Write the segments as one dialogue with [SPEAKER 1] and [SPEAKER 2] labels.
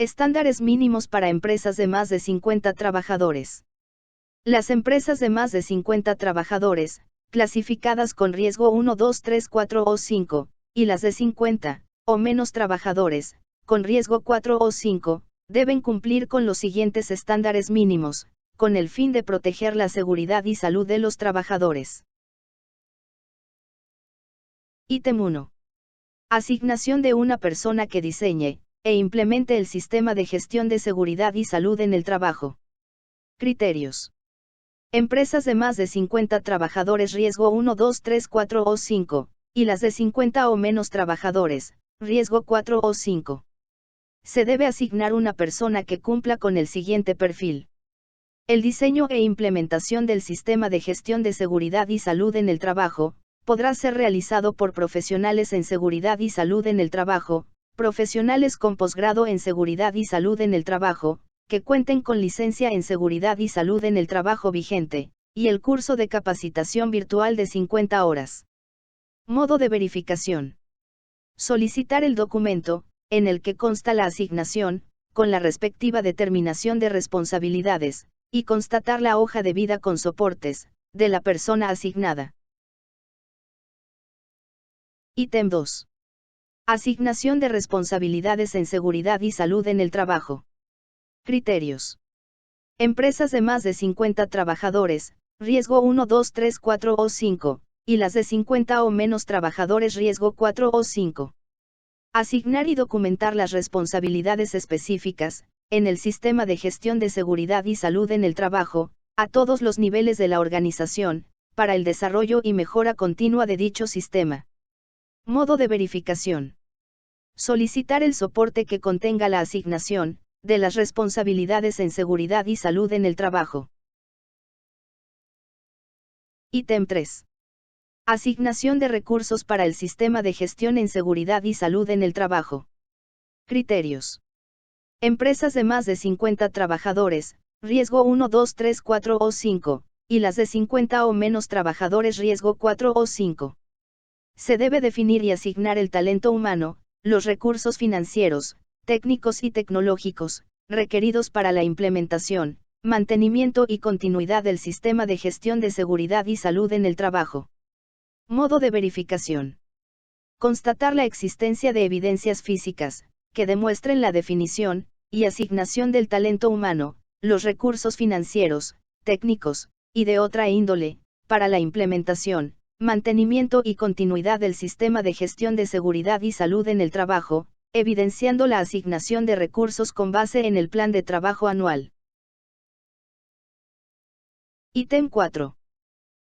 [SPEAKER 1] Estándares mínimos para empresas de más de 50 trabajadores. Las empresas de más de 50 trabajadores, clasificadas con riesgo 1, 2, 3, 4 o 5, y las de 50 o menos trabajadores, con riesgo 4 o 5, deben cumplir con los siguientes estándares mínimos, con el fin de proteger la seguridad y salud de los trabajadores. Ítem 1. Asignación de una persona que diseñe e implemente el sistema de gestión de seguridad y salud en el trabajo. Criterios. Empresas de más de 50 trabajadores riesgo 1, 2, 3, 4 o 5, y las de 50 o menos trabajadores, riesgo 4 o 5. Se debe asignar una persona que cumpla con el siguiente perfil. El diseño e implementación del sistema de gestión de seguridad y salud en el trabajo, podrá ser realizado por profesionales en seguridad y salud en el trabajo, profesionales con posgrado en seguridad y salud en el trabajo, que cuenten con licencia en seguridad y salud en el trabajo vigente, y el curso de capacitación virtual de 50 horas. Modo de verificación. Solicitar el documento, en el que consta la asignación, con la respectiva determinación de responsabilidades, y constatar la hoja de vida con soportes, de la persona asignada. Ítem 2. Asignación de responsabilidades en seguridad y salud en el trabajo. Criterios. Empresas de más de 50 trabajadores, riesgo 1, 2, 3, 4 o 5, y las de 50 o menos trabajadores riesgo 4 o 5. Asignar y documentar las responsabilidades específicas, en el sistema de gestión de seguridad y salud en el trabajo, a todos los niveles de la organización, para el desarrollo y mejora continua de dicho sistema. Modo de verificación. Solicitar el soporte que contenga la asignación, de las responsabilidades en seguridad y salud en el trabajo. Ítem 3. Asignación de recursos para el sistema de gestión en seguridad y salud en el trabajo. Criterios. Empresas de más de 50 trabajadores, riesgo 1, 2, 3, 4 o 5, y las de 50 o menos trabajadores riesgo 4 o 5. Se debe definir y asignar el talento humano, los recursos financieros, técnicos y tecnológicos, requeridos para la implementación, mantenimiento y continuidad del sistema de gestión de seguridad y salud en el trabajo. Modo de verificación. Constatar la existencia de evidencias físicas, que demuestren la definición y asignación del talento humano, los recursos financieros, técnicos, y de otra índole, para la implementación, mantenimiento y continuidad del sistema de gestión de seguridad y salud en el trabajo, evidenciando la asignación de recursos con base en el plan de trabajo anual. Ítem 4.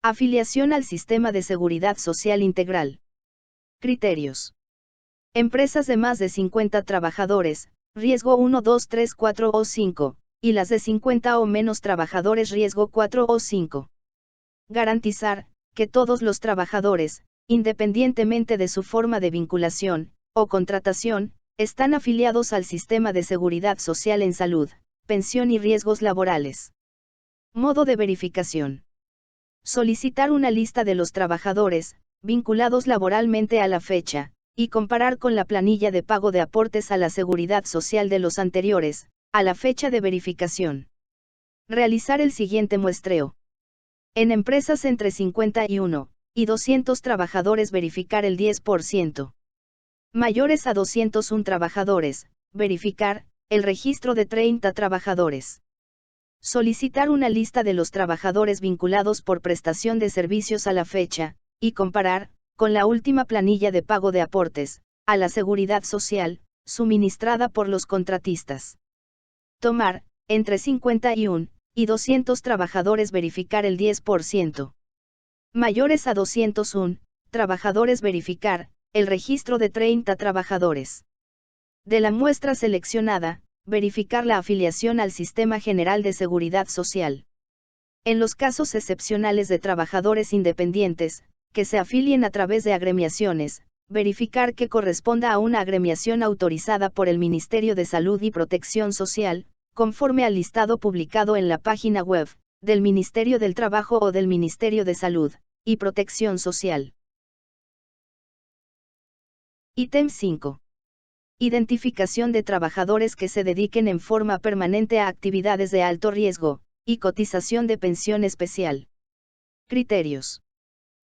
[SPEAKER 1] Afiliación al sistema de seguridad social integral. Criterios. Empresas de más de 50 trabajadores, riesgo 1, 2, 3, 4 o 5, y las de 50 o menos trabajadores riesgo 4 o 5. Garantizar que todos los trabajadores, independientemente de su forma de vinculación o contratación, están afiliados al sistema de seguridad social en salud, pensión y riesgos laborales. Modo de verificación. Solicitar una lista de los trabajadores, vinculados laboralmente a la fecha, y comparar con la planilla de pago de aportes a la seguridad social de los anteriores, a la fecha de verificación. Realizar el siguiente muestreo. En empresas entre 51 y 200 trabajadores verificar el 10%. Mayores a 201 trabajadores, verificar el registro de 30 trabajadores. Solicitar una lista de los trabajadores vinculados por prestación de servicios a la fecha, y comparar con la última planilla de pago de aportes a la seguridad social, suministrada por los contratistas. Tomar, entre 51 y 200 trabajadores verificar el 10%. Mayores a 201 trabajadores verificar el registro de 30 trabajadores. De la muestra seleccionada, verificar la afiliación al Sistema General de Seguridad Social. En los casos excepcionales de trabajadores independientes, que se afilien a través de agremiaciones, verificar que corresponda a una agremiación autorizada por el Ministerio de Salud y Protección Social, conforme al listado publicado en la página web del Ministerio del Trabajo o del Ministerio de Salud y Protección Social. Ítem 5. Identificación de trabajadores que se dediquen en forma permanente a actividades de alto riesgo, y cotización de pensión especial. Criterios.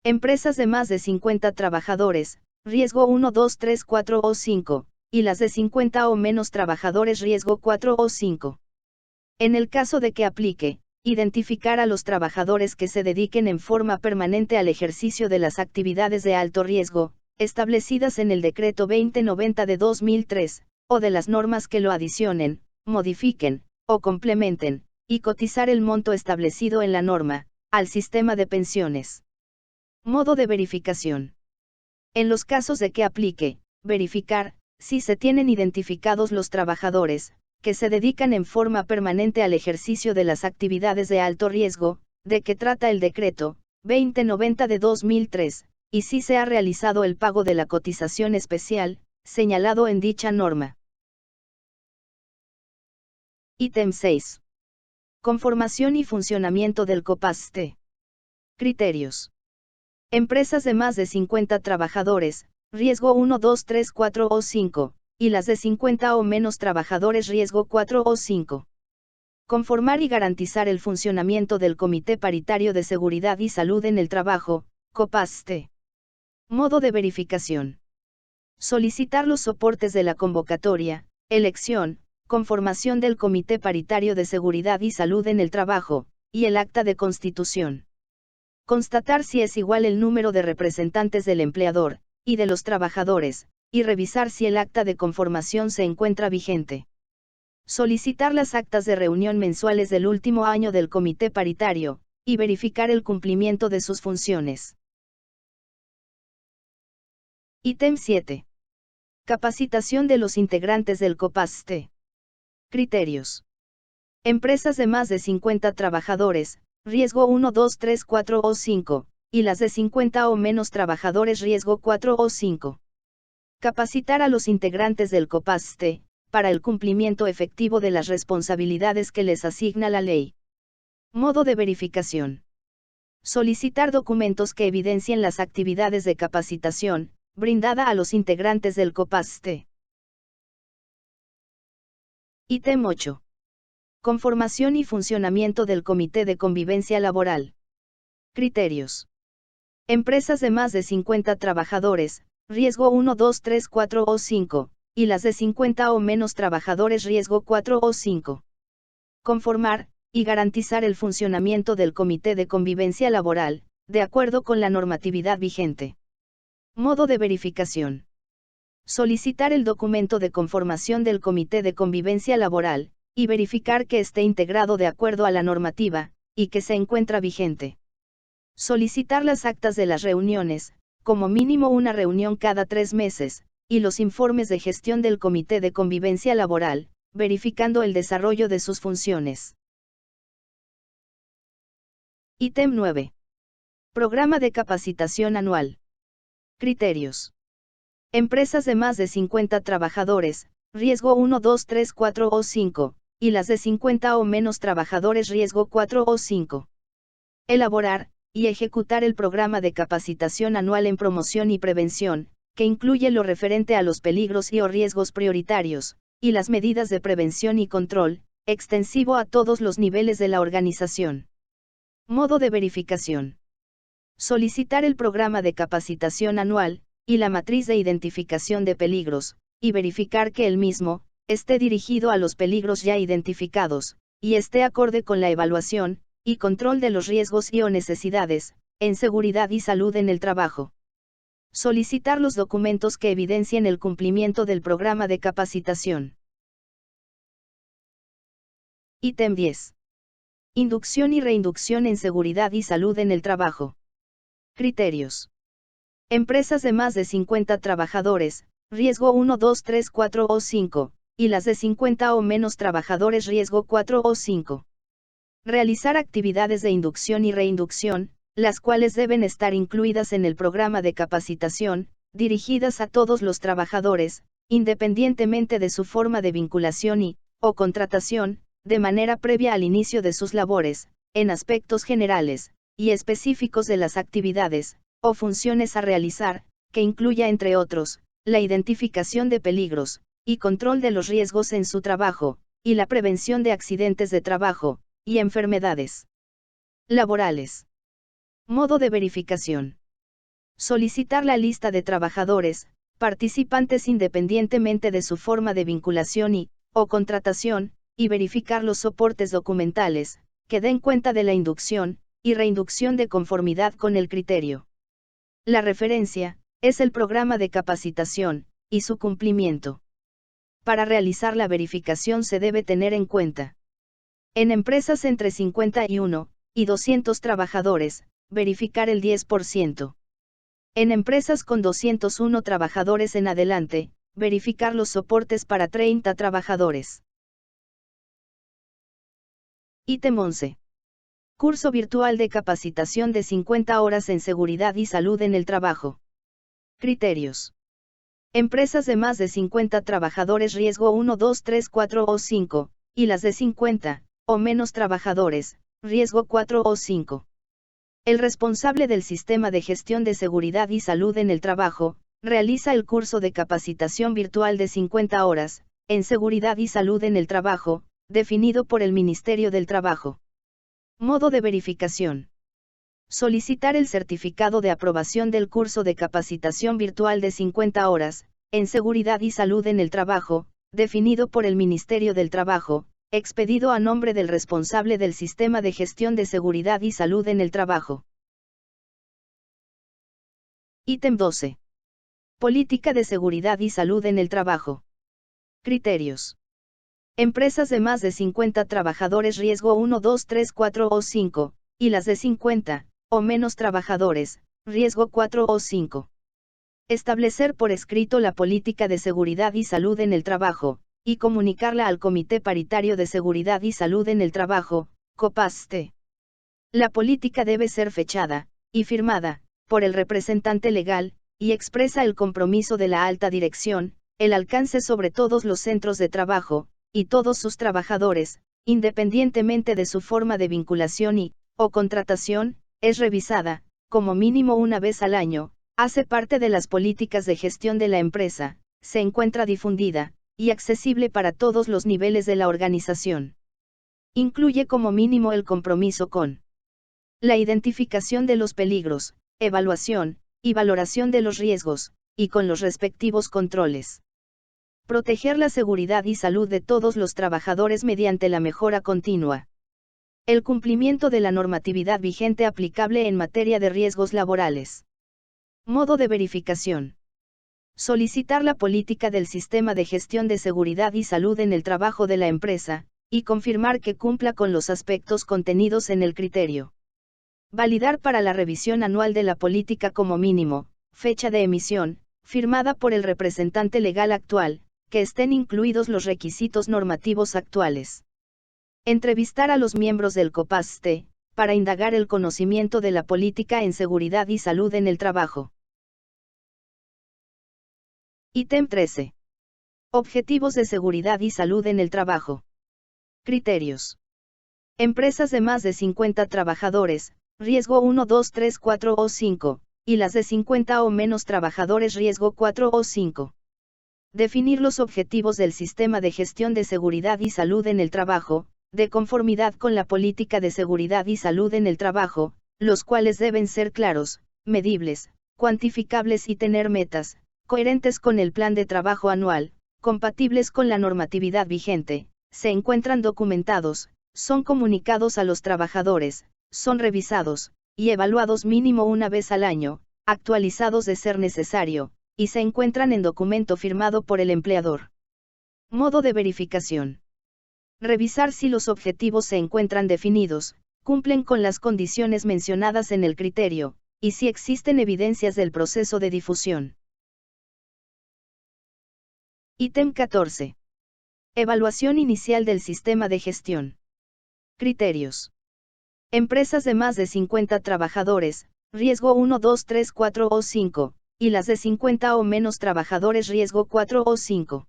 [SPEAKER 1] Empresas de más de 50 trabajadores, riesgo 1, 2, 3, 4 o 5, y las de 50 o menos trabajadores riesgo 4 o 5. En el caso de que aplique, identificar a los trabajadores que se dediquen en forma permanente al ejercicio de las actividades de alto riesgo, establecidas en el Decreto 2090 de 2003, o de las normas que lo adicionen, modifiquen, o complementen, y cotizar el monto establecido en la norma, al sistema de pensiones. Modo de verificación. En los casos de que aplique, verificar, si se tienen identificados los trabajadores, que se dedican en forma permanente al ejercicio de las actividades de alto riesgo, de que trata el Decreto 2090 de 2003, y si se ha realizado el pago de la cotización especial, señalado en dicha norma. Ítem 6. Conformación y funcionamiento del COPASTE. Criterios. Empresas de más de 50 trabajadores, riesgo 1, 2, 3, 4 o 5, y las de 50 o menos trabajadores riesgo 4 o 5. Conformar y garantizar el funcionamiento del Comité Paritario de Seguridad y Salud en el Trabajo, COPASTE. Modo de verificación. Solicitar los soportes de la convocatoria, elección, conformación del Comité Paritario de Seguridad y Salud en el Trabajo, y el acta de constitución. Constatar si es igual el número de representantes del empleador, y de los trabajadores, y revisar si el acta de conformación se encuentra vigente. Solicitar las actas de reunión mensuales del último año del Comité Paritario, y verificar el cumplimiento de sus funciones. Ítem 7. Capacitación de los integrantes del COPASTE. Criterios. Empresas de más de 50 trabajadores, riesgo 1, 2, 3, 4 o 5, y las de 50 o menos trabajadores riesgo 4 o 5. Capacitar a los integrantes del COPASTE, para el cumplimiento efectivo de las responsabilidades que les asigna la ley. Modo de verificación. Solicitar documentos que evidencien las actividades de capacitación, brindada a los integrantes del COPASTE. Ítem 8. Conformación y funcionamiento del Comité de Convivencia Laboral. Criterios. Empresas de más de 50 trabajadores, riesgo 1, 2, 3, 4 o 5, y las de 50 o menos trabajadores riesgo 4 o 5. Conformar, y garantizar el funcionamiento del Comité de Convivencia Laboral, de acuerdo con la normatividad vigente. Modo de verificación. Solicitar el documento de conformación del Comité de Convivencia Laboral, y verificar que esté integrado de acuerdo a la normativa, y que se encuentra vigente. Solicitar las actas de las reuniones, como mínimo una reunión cada 3 meses, y los informes de gestión del Comité de Convivencia Laboral, verificando el desarrollo de sus funciones. Ítem 9. Programa de capacitación anual. Criterios. Empresas de más de 50 trabajadores, riesgo 1, 2, 3, 4 o 5, y las de 50 o menos trabajadores riesgo 4 o 5. Elaborar, y ejecutar el programa de capacitación anual en promoción y prevención, que incluye lo referente a los peligros y o riesgos prioritarios, y las medidas de prevención y control, extensivo a todos los niveles de la organización. Modo de verificación. Solicitar el programa de capacitación anual, y la matriz de identificación de peligros, y verificar que el mismo, esté dirigido a los peligros ya identificados, y esté acorde con la evaluación, y control de los riesgos y o necesidades, en seguridad y salud en el trabajo. Solicitar los documentos que evidencien el cumplimiento del programa de capacitación. Ítem 10. Inducción y reinducción en seguridad y salud en el trabajo. Criterios. Empresas de más de 50 trabajadores, riesgo 1, 2, 3, 4 o 5, y las de 50 o menos trabajadores riesgo 4 o 5. Realizar actividades de inducción y reinducción, las cuales deben estar incluidas en el programa de capacitación, dirigidas a todos los trabajadores, independientemente de su forma de vinculación o contratación, de manera previa al inicio de sus labores, en aspectos generales y específicos de las actividades o funciones a realizar, que incluya entre otros, la identificación de peligros, y control de los riesgos en su trabajo, y la prevención de accidentes de trabajo, y enfermedades laborales. Modo de verificación. Solicitar la lista de trabajadores, participantes independientemente de su forma de vinculación o contratación, y verificar los soportes documentales, que den cuenta de la inducción y reinducción de conformidad con el criterio. La referencia es el programa de capacitación y su cumplimiento. Para realizar la verificación se debe tener en cuenta: en empresas entre 51 y 200 trabajadores, verificar el 10%. En empresas con 201 trabajadores en adelante, verificar los soportes para 30 trabajadores. Ítem 11. Curso virtual de capacitación de 50 horas en seguridad y salud en el trabajo. Criterios. Empresas de más de 50 trabajadores riesgo 1, 2, 3, 4 o 5, y las de 50 o menos trabajadores, riesgo 4 o 5. El responsable del sistema de gestión de seguridad y salud en el trabajo, realiza el curso de capacitación virtual de 50 horas, en seguridad y salud en el trabajo, definido por el Ministerio del Trabajo. Modo de verificación. Solicitar el certificado de aprobación del curso de capacitación virtual de 50 horas, en seguridad y salud en el trabajo, definido por el Ministerio del Trabajo, expedido a nombre del responsable del sistema de gestión de seguridad y salud en el trabajo. Ítem 12. Política de seguridad y salud en el trabajo. Criterios. Empresas de más de 50 trabajadores riesgo 1, 2, 3, 4 o 5, y las de 50 o menos trabajadores, riesgo 4 o 5. Establecer por escrito la política de seguridad y salud en el trabajo, y comunicarla al Comité Paritario de Seguridad y Salud en el Trabajo, COPASTE. La política debe ser fechada y firmada por el representante legal, y expresa el compromiso de la alta dirección, el alcance sobre todos los centros de trabajo, y todos sus trabajadores, independientemente de su forma de vinculación o contratación, es revisada, como mínimo una vez al año, hace parte de las políticas de gestión de la empresa, se encuentra difundida y accesible para todos los niveles de la organización. Incluye como mínimo el compromiso con la identificación de los peligros, evaluación y valoración de los riesgos, y con los respectivos controles. Proteger la seguridad y salud de todos los trabajadores mediante la mejora continua. El cumplimiento de la normatividad vigente aplicable en materia de riesgos laborales. Modo de verificación. Solicitar la política del sistema de gestión de seguridad y salud en el trabajo de la empresa, y confirmar que cumpla con los aspectos contenidos en el criterio. Validar para la revisión anual de la política como mínimo, fecha de emisión, firmada por el representante legal actual, que estén incluidos los requisitos normativos actuales. Entrevistar a los miembros del COPASTE, para indagar el conocimiento de la política en seguridad y salud en el trabajo. Ítem 13. Objetivos de seguridad y salud en el trabajo. Criterios. Empresas de más de 50 trabajadores, riesgo 1, 2, 3, 4 o 5, y las de 50 o menos trabajadores riesgo 4 o 5. Definir los objetivos del sistema de gestión de seguridad y salud en el trabajo, de conformidad con la política de seguridad y salud en el trabajo, los cuales deben ser claros, medibles, cuantificables y tener metas, coherentes con el plan de trabajo anual, compatibles con la normatividad vigente, se encuentran documentados, son comunicados a los trabajadores, son revisados y evaluados mínimo una vez al año, actualizados de ser necesario, y se encuentran en documento firmado por el empleador. Modo de verificación. Revisar si los objetivos se encuentran definidos, cumplen con las condiciones mencionadas en el criterio, y si existen evidencias del proceso de difusión. Ítem 14. Evaluación inicial del sistema de gestión. Criterios. Empresas de más de 50 trabajadores, riesgo 1, 2, 3, 4 o 5, y las de 50 o menos trabajadores riesgo 4 o 5.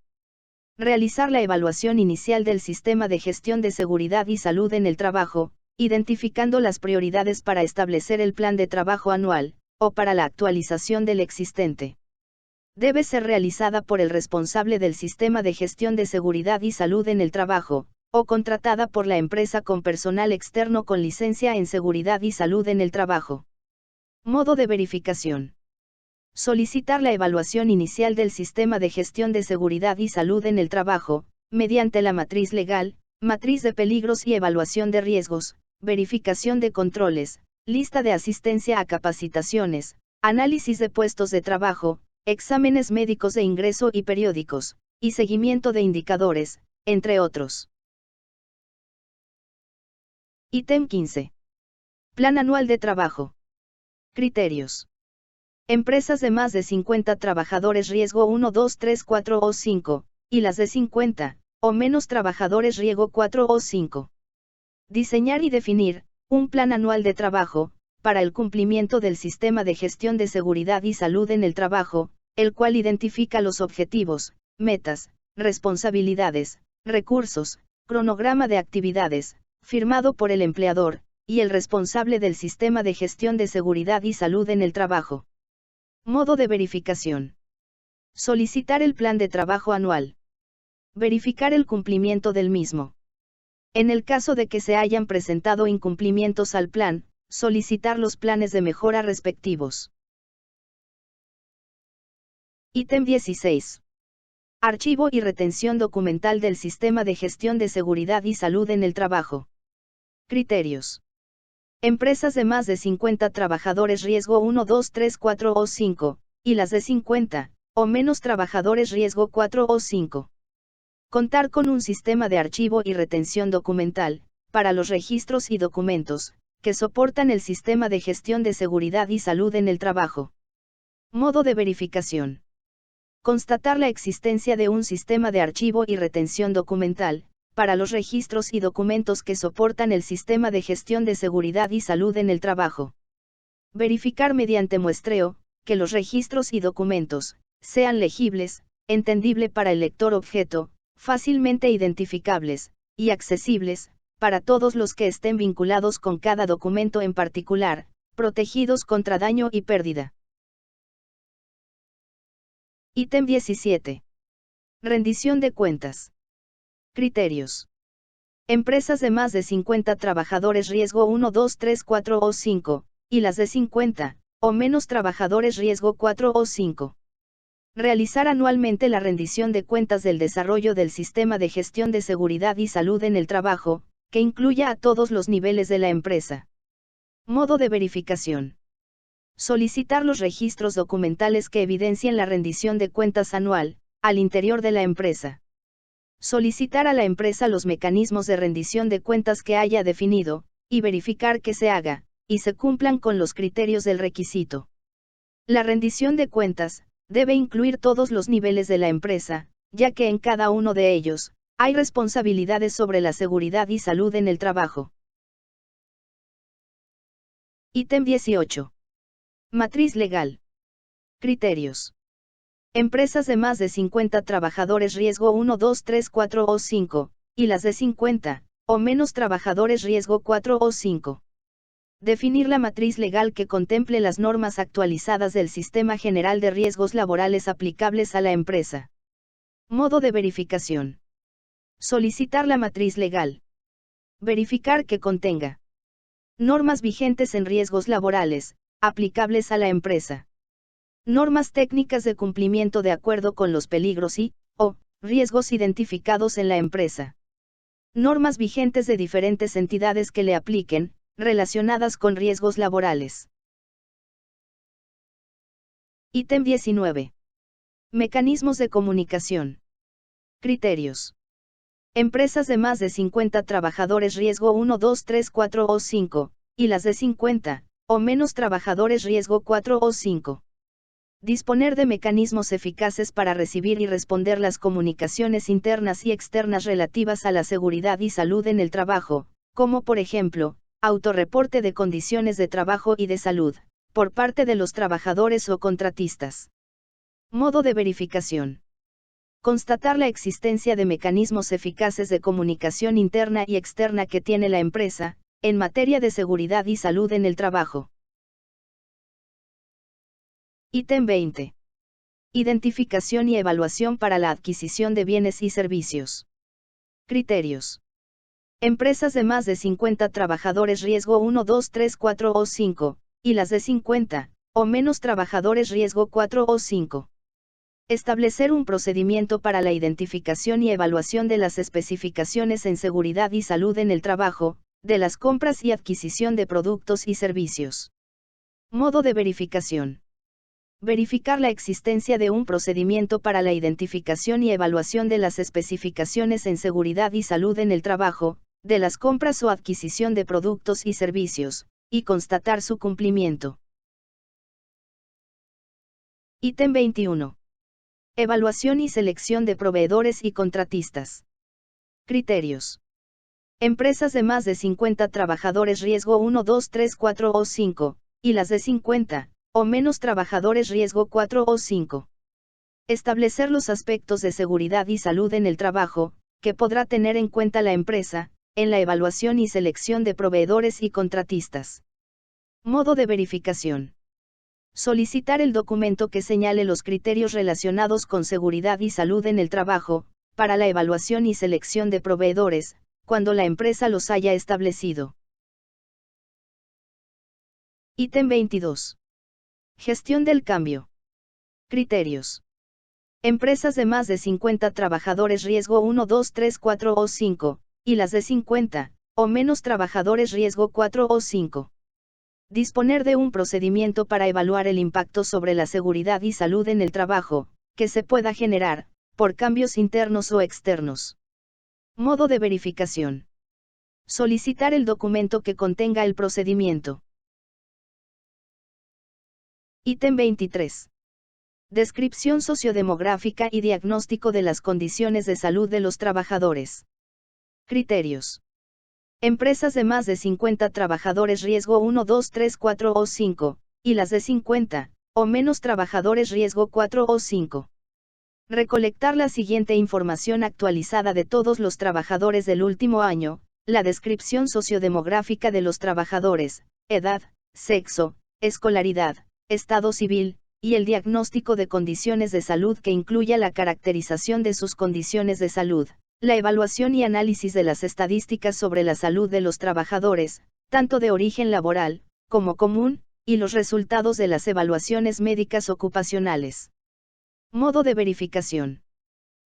[SPEAKER 1] Realizar la evaluación inicial del sistema de gestión de seguridad y salud en el trabajo, identificando las prioridades para establecer el plan de trabajo anual, o para la actualización del existente. debe ser realizada por el responsable del sistema de gestión de seguridad y salud en el trabajo, o contratada por la empresa con personal externo con licencia en seguridad y salud en el trabajo. Modo de verificación. Solicitar la evaluación inicial del sistema de gestión de seguridad y salud en el trabajo, mediante la matriz legal, matriz de peligros y evaluación de riesgos, verificación de controles, lista de asistencia a capacitaciones, análisis de puestos de trabajo, exámenes médicos de ingreso y periódicos, y seguimiento de indicadores, entre otros. Ítem 15. Plan anual de trabajo. Criterios. Empresas de más de 50 trabajadores riesgo 1, 2, 3, 4 o 5, y las de 50, o menos trabajadores riesgo 4 o 5. Diseñar y definir un plan anual de trabajo, para el cumplimiento del sistema de gestión de seguridad y salud en el trabajo, el cual identifica los objetivos, metas, responsabilidades, recursos, cronograma de actividades, firmado por el empleador, y el responsable del sistema de gestión de seguridad y salud en el trabajo. Modo de verificación. Solicitar el plan de trabajo anual. Verificar el cumplimiento del mismo. En el caso de que se hayan presentado incumplimientos al plan, solicitar los planes de mejora respectivos. Ítem 16. Archivo y retención documental del sistema de gestión de seguridad y salud en el trabajo. Criterios. Empresas de más de 50 trabajadores riesgo 1, 2, 3, 4 o 5, y las de 50, o menos trabajadores riesgo 4 o 5. Contar con un sistema de archivo y retención documental, para los registros y documentos, que soportan el sistema de gestión de seguridad y salud en el trabajo. Modo de verificación. Constatar la existencia de un sistema de archivo y retención documental, para los registros y documentos que soportan el sistema de gestión de seguridad y salud en el trabajo. Verificar mediante muestreo, que los registros y documentos, sean legibles, entendible para el lector objeto, fácilmente identificables, y accesibles, para todos los que estén vinculados con cada documento en particular, protegidos contra daño y pérdida. Ítem 17. Rendición de cuentas. Criterios. Empresas de más de 50 trabajadores riesgo 1, 2, 3, 4 o 5, y las de 50, o menos trabajadores riesgo 4 o 5. Realizar anualmente la rendición de cuentas del desarrollo del sistema de gestión de seguridad y salud en el trabajo, que incluya a todos los niveles de la empresa. Modo de verificación. Solicitar los registros documentales que evidencien la rendición de cuentas anual, al interior de la empresa. Solicitar a la empresa los mecanismos de rendición de cuentas que haya definido, y verificar que se haga, y se cumplan con los criterios del requisito. La rendición de cuentas debe incluir todos los niveles de la empresa, ya que en cada uno de ellos, hay responsabilidades sobre la seguridad y salud en el trabajo. Ítem 18. Matriz legal. Criterios. Empresas de más de 50 trabajadores riesgo 1, 2, 3, 4 o 5, y las de 50, o menos trabajadores riesgo 4 o 5. Definir la matriz legal que contemple las normas actualizadas del Sistema General de Riesgos Laborales aplicables a la empresa. Modo de verificación. Solicitar la matriz legal. Verificar que contenga normas vigentes en riesgos laborales, aplicables a la empresa. Normas técnicas de cumplimiento de acuerdo con los peligros o riesgos identificados en la empresa. Normas vigentes de diferentes entidades que le apliquen, relacionadas con riesgos laborales. Ítem 19. Mecanismos de comunicación. Criterios. Empresas de más de 50 trabajadores riesgo 1, 2, 3, 4 o 5, y las de 50, o menos trabajadores riesgo 4 o 5. Disponer de mecanismos eficaces para recibir y responder las comunicaciones internas y externas relativas a la seguridad y salud en el trabajo, como por ejemplo, autorreporte de condiciones de trabajo y de salud, por parte de los trabajadores o contratistas. Modo de verificación. Constatar la existencia de mecanismos eficaces de comunicación interna y externa que tiene la empresa, en materia de seguridad y salud en el trabajo. Ítem 20. Identificación y evaluación para la adquisición de bienes y servicios. Criterios. Empresas de más de 50 trabajadores riesgo 1, 2, 3, 4 o 5, y las de 50, o menos trabajadores riesgo 4 o 5. Establecer un procedimiento para la identificación y evaluación de las especificaciones en seguridad y salud en el trabajo, de las compras y adquisición de productos y servicios. Modo de verificación. Verificar la existencia de un procedimiento para la identificación y evaluación de las especificaciones en seguridad y salud en el trabajo, de las compras o adquisición de productos y servicios, y constatar su cumplimiento. Ítem 21. Evaluación y selección de proveedores y contratistas. Criterios. Empresas de más de 50 trabajadores riesgo 1, 2, 3, 4 o 5, y las de 50, o menos trabajadores riesgo 4 o 5. Establecer los aspectos de seguridad y salud en el trabajo, que podrá tener en cuenta la empresa, en la evaluación y selección de proveedores y contratistas. Modo de verificación. Solicitar el documento que señale los criterios relacionados con seguridad y salud en el trabajo, para la evaluación y selección de proveedores, cuando la empresa los haya establecido. Ítem 22. Gestión del cambio. Criterios. Empresas de más de 50 trabajadores riesgo 1, 2, 3, 4 o 5, y las de 50, o menos trabajadores riesgo 4 o 5. Disponer de un procedimiento para evaluar el impacto sobre la seguridad y salud en el trabajo, que se pueda generar, por cambios internos o externos. Modo de verificación. Solicitar el documento que contenga el procedimiento. Ítem 23. Descripción sociodemográfica y diagnóstico de las condiciones de salud de los trabajadores. Criterios. Empresas de más de 50 trabajadores riesgo 1, 2, 3, 4 o 5, y las de 50, o menos trabajadores riesgo 4 o 5. Recolectar la siguiente información actualizada de todos los trabajadores del último año, la descripción sociodemográfica de los trabajadores, edad, sexo, escolaridad, estado civil, y el diagnóstico de condiciones de salud que incluya la caracterización de sus condiciones de salud, la evaluación y análisis de las estadísticas sobre la salud de los trabajadores, tanto de origen laboral, como común, y los resultados de las evaluaciones médicas ocupacionales. Modo de verificación.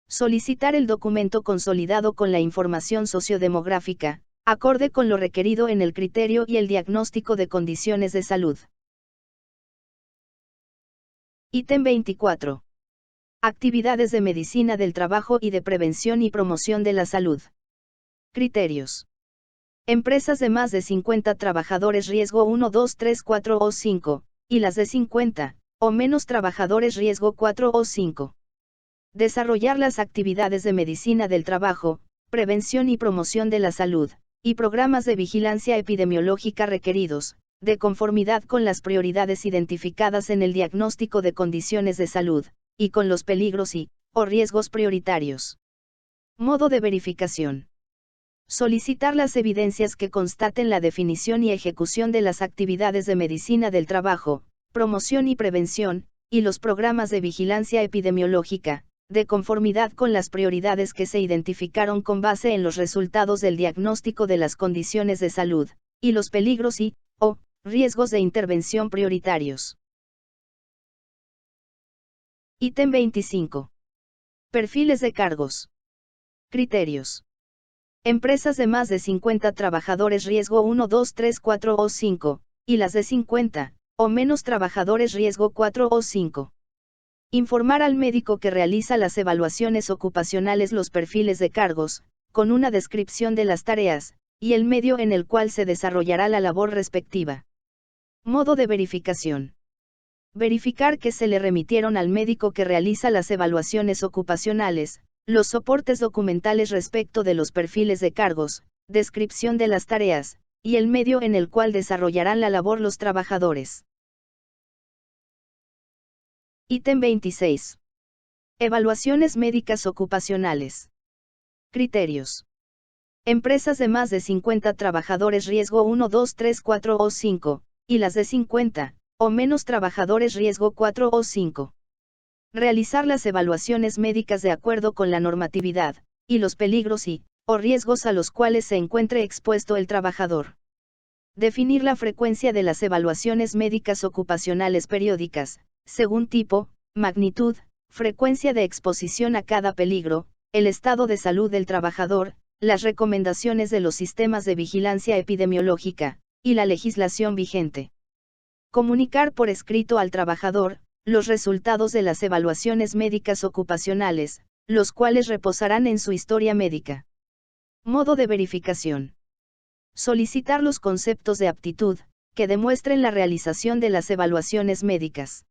[SPEAKER 1] Solicitar el documento consolidado con la información sociodemográfica, acorde con lo requerido en el criterio y el diagnóstico de condiciones de salud. Ítem 24. Actividades de medicina del trabajo y de prevención y promoción de la salud. Criterios. Empresas de más de 50 trabajadores riesgo 1, 2, 3, 4 o 5, y las de 50, o menos trabajadores riesgo 4 o 5. Desarrollar las actividades de medicina del trabajo, prevención y promoción de la salud, y programas de vigilancia epidemiológica requeridos, de conformidad con las prioridades identificadas en el diagnóstico de condiciones de salud, y con los peligros o riesgos prioritarios. Modo de verificación. Solicitar las evidencias que constaten la definición y ejecución de las actividades de medicina del trabajo, promoción y prevención, y los programas de vigilancia epidemiológica, de conformidad con las prioridades que se identificaron con base en los resultados del diagnóstico de las condiciones de salud, y los peligros o riesgos de intervención prioritarios. Ítem 25. Perfiles de cargos. Criterios. Empresas de más de 50 trabajadores riesgo 1, 2, 3, 4 o 5, y las de 50, o menos trabajadores riesgo 4 o 5. Informar al médico que realiza las evaluaciones ocupacionales los perfiles de cargos, con una descripción de las tareas, y el medio en el cual se desarrollará la labor respectiva. Modo de verificación. Verificar que se le remitieron al médico que realiza las evaluaciones ocupacionales, los soportes documentales respecto de los perfiles de cargos, descripción de las tareas, y el medio en el cual desarrollarán la labor los trabajadores. Ítem 26. Evaluaciones médicas ocupacionales. Criterios. Empresas de más de 50 trabajadores riesgo 1, 2, 3, 4 o 5, y las de 50, o menos trabajadores riesgo 4 o 5. Realizar las evaluaciones médicas de acuerdo con la normatividad, y los peligros o riesgos a los cuales se encuentre expuesto el trabajador. Definir la frecuencia de las evaluaciones médicas ocupacionales periódicas, según tipo, magnitud, frecuencia de exposición a cada peligro, el estado de salud del trabajador, las recomendaciones de los sistemas de vigilancia epidemiológica, y la legislación vigente. Comunicar por escrito al trabajador los resultados de las evaluaciones médicas ocupacionales, los cuales reposarán en su historia médica. Modo de verificación. Solicitar los conceptos de aptitud, que demuestren la realización de las evaluaciones médicas.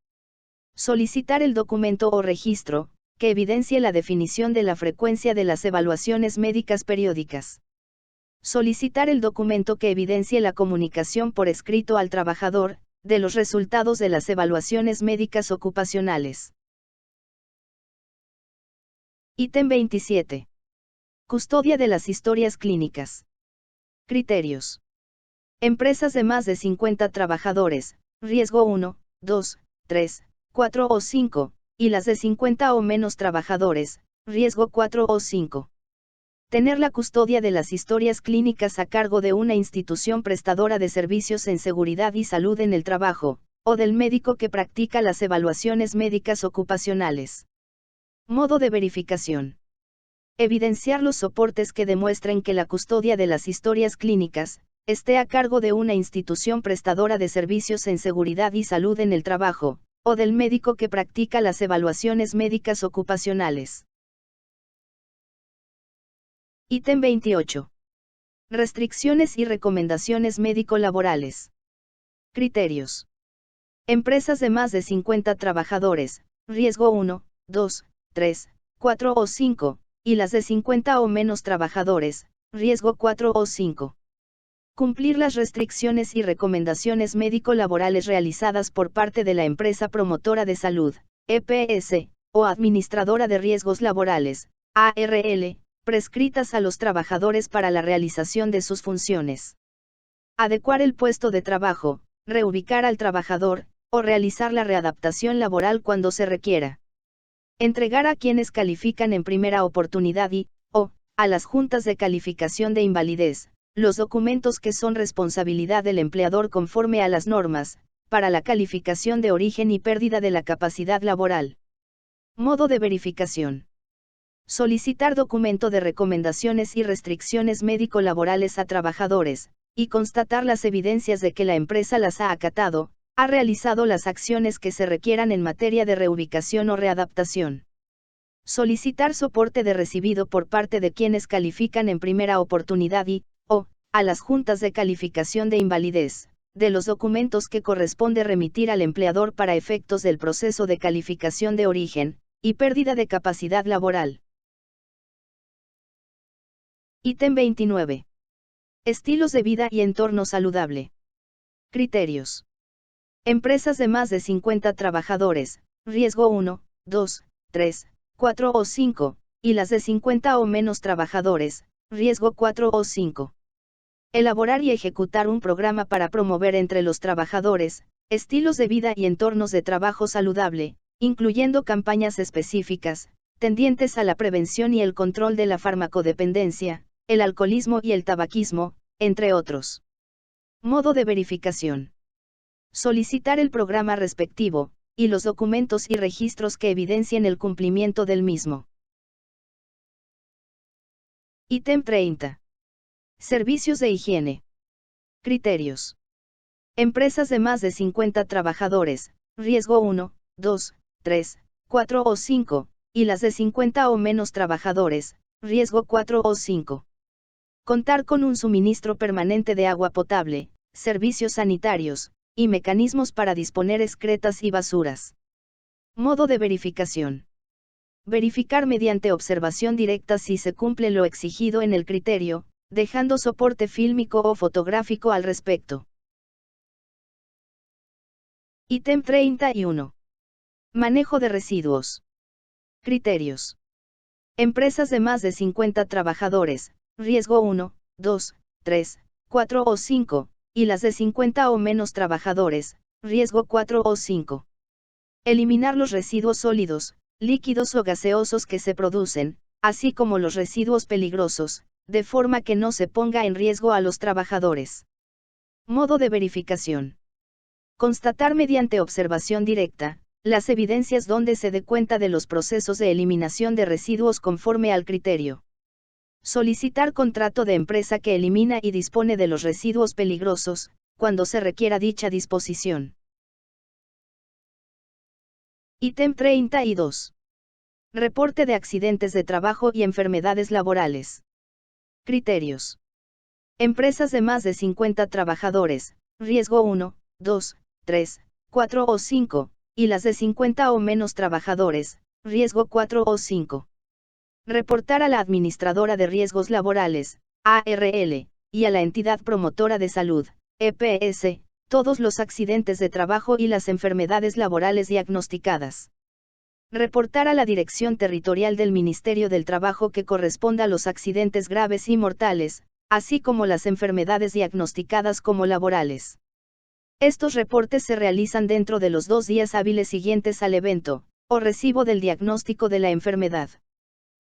[SPEAKER 1] Solicitar el documento o registro, que evidencie la definición de la frecuencia de las evaluaciones médicas periódicas. Solicitar el documento que evidencie la comunicación por escrito al trabajador, de los resultados de las evaluaciones médicas ocupacionales. Ítem 27. Custodia de las historias clínicas. Criterios. Empresas de más de 50 trabajadores, riesgo 1, 2, 3, 4 o 5, y las de 50 o menos trabajadores, riesgo 4 o 5. Tener la custodia de las historias clínicas a cargo de una institución prestadora de servicios en seguridad y salud en el trabajo, o del médico que practica las evaluaciones médicas ocupacionales. Modo de verificación. Evidenciar los soportes que demuestren que la custodia de las historias clínicas esté a cargo de una institución prestadora de servicios en seguridad y salud en el trabajo, o del médico que practica las evaluaciones médicas ocupacionales. Ítem 28. Restricciones y recomendaciones médico-laborales. Criterios. Empresas de más de 50 trabajadores, riesgo 1, 2, 3, 4 o 5, y las de 50 o menos trabajadores, riesgo 4 o 5. Cumplir las restricciones y recomendaciones médico-laborales realizadas por parte de la empresa promotora de salud, EPS, o administradora de riesgos laborales, ARL, prescritas a los trabajadores para la realización de sus funciones. Adecuar el puesto de trabajo, reubicar al trabajador, o realizar la readaptación laboral cuando se requiera. Entregar a quienes califican en primera oportunidad o a las juntas de calificación de invalidez, los documentos que son responsabilidad del empleador conforme a las normas, para la calificación de origen y pérdida de la capacidad laboral. Modo de verificación. Solicitar documento de recomendaciones y restricciones médico-laborales a trabajadores, y constatar las evidencias de que la empresa las ha acatado, ha realizado las acciones que se requieran en materia de reubicación o readaptación. Solicitar soporte de recibido por parte de quienes califican en primera oportunidad o a las juntas de calificación de invalidez, de los documentos que corresponde remitir al empleador para efectos del proceso de calificación de origen, y pérdida de capacidad laboral. Ítem 29. Estilos de vida y entorno saludable. Criterios. Empresas de más de 50 trabajadores, riesgo 1, 2, 3, 4 o 5, y las de 50 o menos trabajadores, riesgo 4 o 5. Elaborar y ejecutar un programa para promover entre los trabajadores estilos de vida y entornos de trabajo saludable, incluyendo campañas específicas, tendientes a la prevención y el control de la farmacodependencia, el alcoholismo y el tabaquismo, entre otros. Modo de verificación. Solicitar el programa respectivo, y los documentos y registros que evidencien el cumplimiento del mismo. Ítem 30. Servicios de higiene. Criterios. Empresas de más de 50 trabajadores, riesgo 1, 2, 3, 4 o 5, y las de 50 o menos trabajadores, riesgo 4 o 5. Contar con un suministro permanente de agua potable, servicios sanitarios, y mecanismos para disponer excretas y basuras. Modo de verificación. Verificar mediante observación directa si se cumple lo exigido en el criterio, dejando soporte fílmico o fotográfico al respecto. Ítem 31. Manejo de residuos. Criterios. Empresas de más de 50 trabajadores, riesgo 1, 2, 3, 4 o 5, y las de 50 o menos trabajadores, riesgo 4 o 5. Eliminar los residuos sólidos, líquidos o gaseosos que se producen, así como los residuos peligrosos, de forma que no se ponga en riesgo a los trabajadores. Modo de verificación. Constatar mediante observación directa, las evidencias donde se dé cuenta de los procesos de eliminación de residuos conforme al criterio. Solicitar contrato de empresa que elimina y dispone de los residuos peligrosos, cuando se requiera dicha disposición. Ítem 32. Reporte de accidentes de trabajo y enfermedades laborales. Criterios. Empresas de más de 50 trabajadores, riesgo 1, 2, 3, 4 o 5, y las de 50 o menos trabajadores, riesgo 4 o 5. Reportar a la Administradora de Riesgos Laborales, ARL, y a la Entidad Promotora de Salud, EPS, todos los accidentes de trabajo y las enfermedades laborales diagnosticadas. Reportar a la Dirección Territorial del Ministerio del Trabajo que corresponda a los accidentes graves y mortales, así como las enfermedades diagnosticadas como laborales. Estos reportes se realizan dentro de los 2 días hábiles siguientes al evento, o recibo del diagnóstico de la enfermedad.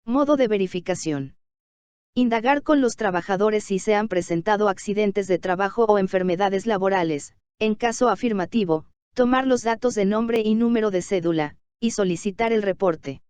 [SPEAKER 1] Modo de verificación. Indagar con los trabajadores si se han presentado accidentes de trabajo o enfermedades laborales, en caso afirmativo, tomar los datos de nombre y número de cédula, y solicitar el reporte.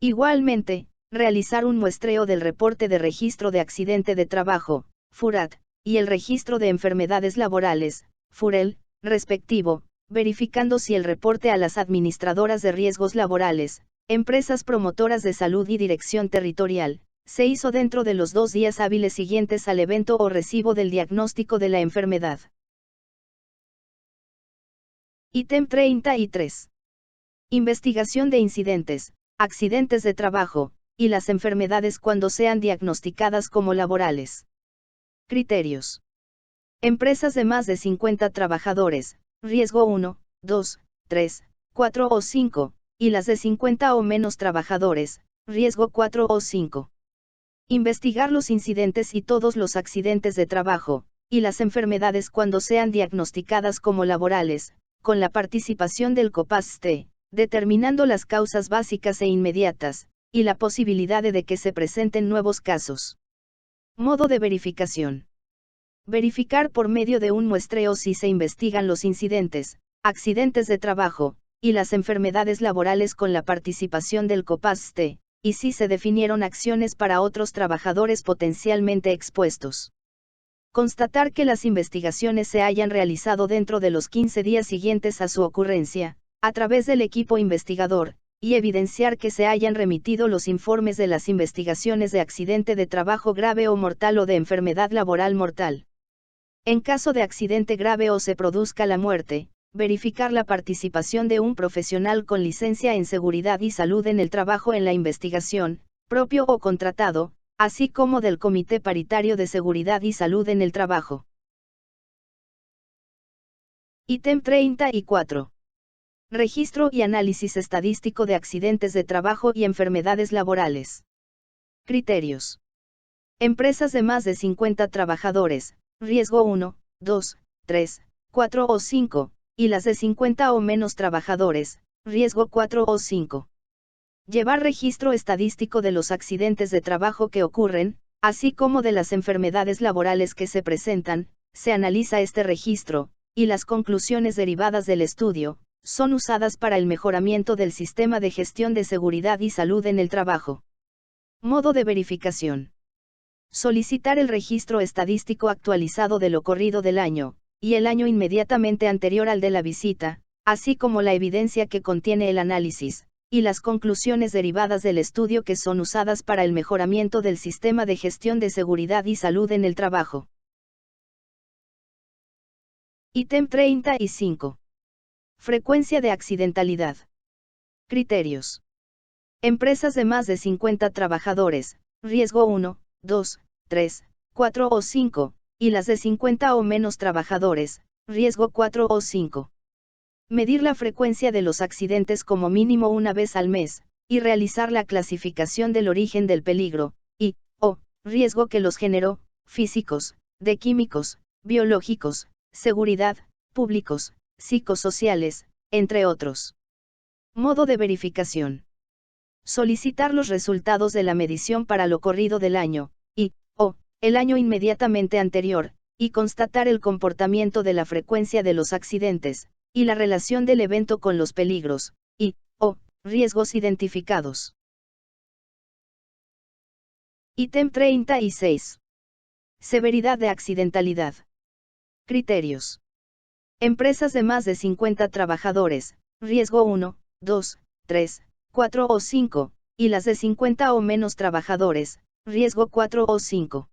[SPEAKER 1] Igualmente, realizar un muestreo del reporte de registro de accidente de trabajo, FURAT, y el registro de enfermedades laborales, FUREL, respectivo, verificando si el reporte a las administradoras de riesgos laborales, empresas promotoras de salud y dirección territorial, se hizo dentro de los 2 días hábiles siguientes al evento o recibo del diagnóstico de la enfermedad. Ítem 33. Investigación de incidentes, accidentes de trabajo, y las enfermedades cuando sean diagnosticadas como laborales. Criterios. Empresas de más de 50 trabajadores, riesgo 1, 2, 3, 4 o 5, y las de 50 o menos trabajadores, riesgo 4 o 5. Investigar los incidentes y todos los accidentes de trabajo, y las enfermedades cuando sean diagnosticadas como laborales, con la participación del COPAST, determinando las causas básicas e inmediatas, y la posibilidad de que se presenten nuevos casos. Modo de verificación. Verificar por medio de un muestreo si se investigan los incidentes, accidentes de trabajo, y las enfermedades laborales con la participación del COPAST, y si se definieron acciones para otros trabajadores potencialmente expuestos. Constatar que las investigaciones se hayan realizado dentro de los 15 días siguientes a su ocurrencia, a través del equipo investigador, y evidenciar que se hayan remitido los informes de las investigaciones de accidente de trabajo grave o mortal o de enfermedad laboral mortal. En caso de accidente grave o se produzca la muerte, verificar la participación de un profesional con licencia en seguridad y salud en el trabajo en la investigación, propio o contratado, así como del Comité Paritario de Seguridad y Salud en el Trabajo. Ítem 34. Registro y análisis estadístico de accidentes de trabajo y enfermedades laborales. Criterios. Empresas de más de 50 trabajadores, riesgo 1, 2, 3, 4 o 5, y las de 50 o menos trabajadores, riesgo 4 o 5. Llevar registro estadístico de los accidentes de trabajo que ocurren, así como de las enfermedades laborales que se presentan, se analiza este registro, y las conclusiones derivadas del estudio, son usadas para el mejoramiento del sistema de gestión de seguridad y salud en el trabajo. Modo de verificación. Solicitar el registro estadístico actualizado de lo ocurrido del año, y el año inmediatamente anterior al de la visita, así como la evidencia que contiene el análisis, y las conclusiones derivadas del estudio que son usadas para el mejoramiento del sistema de gestión de seguridad y salud en el trabajo. Ítem 35. Frecuencia de accidentalidad. Criterios. Empresas de más de 50 trabajadores, riesgo 1, 2, 3, 4 o 5, y las de 50 o menos trabajadores, riesgo 4 o 5. Medir la frecuencia de los accidentes como mínimo una vez al mes, y realizar la clasificación del origen del peligro, o riesgo que los generó, físicos, de químicos, biológicos, seguridad, públicos, psicosociales, entre otros. Modo de verificación. Solicitar los resultados de la medición para lo corrido del año, o el año inmediatamente anterior, y constatar el comportamiento de la frecuencia de los accidentes, y la relación del evento con los peligros, o riesgos identificados. Ítem 36. Severidad de accidentalidad. Criterios. Empresas de más de 50 trabajadores, riesgo 1, 2, 3, 4 o 5, y las de 50 o menos trabajadores, riesgo 4 o 5.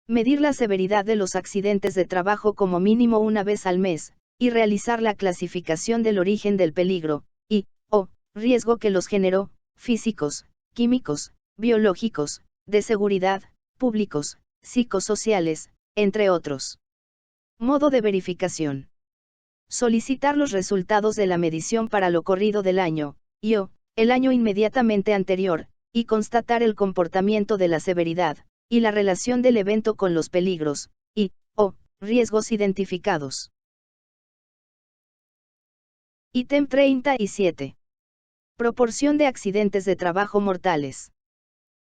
[SPEAKER 1] Medir la severidad de los accidentes de trabajo como mínimo una vez al mes, y realizar la clasificación del origen del peligro, o riesgo que los generó, físicos, químicos, biológicos, de seguridad, públicos, psicosociales, entre otros. Modo de verificación. Solicitar los resultados de la medición para lo corrido del año, o el año inmediatamente anterior, y constatar el comportamiento de la severidad, y la relación del evento con los peligros, o riesgos identificados. Ítem 37. Proporción de accidentes de trabajo mortales.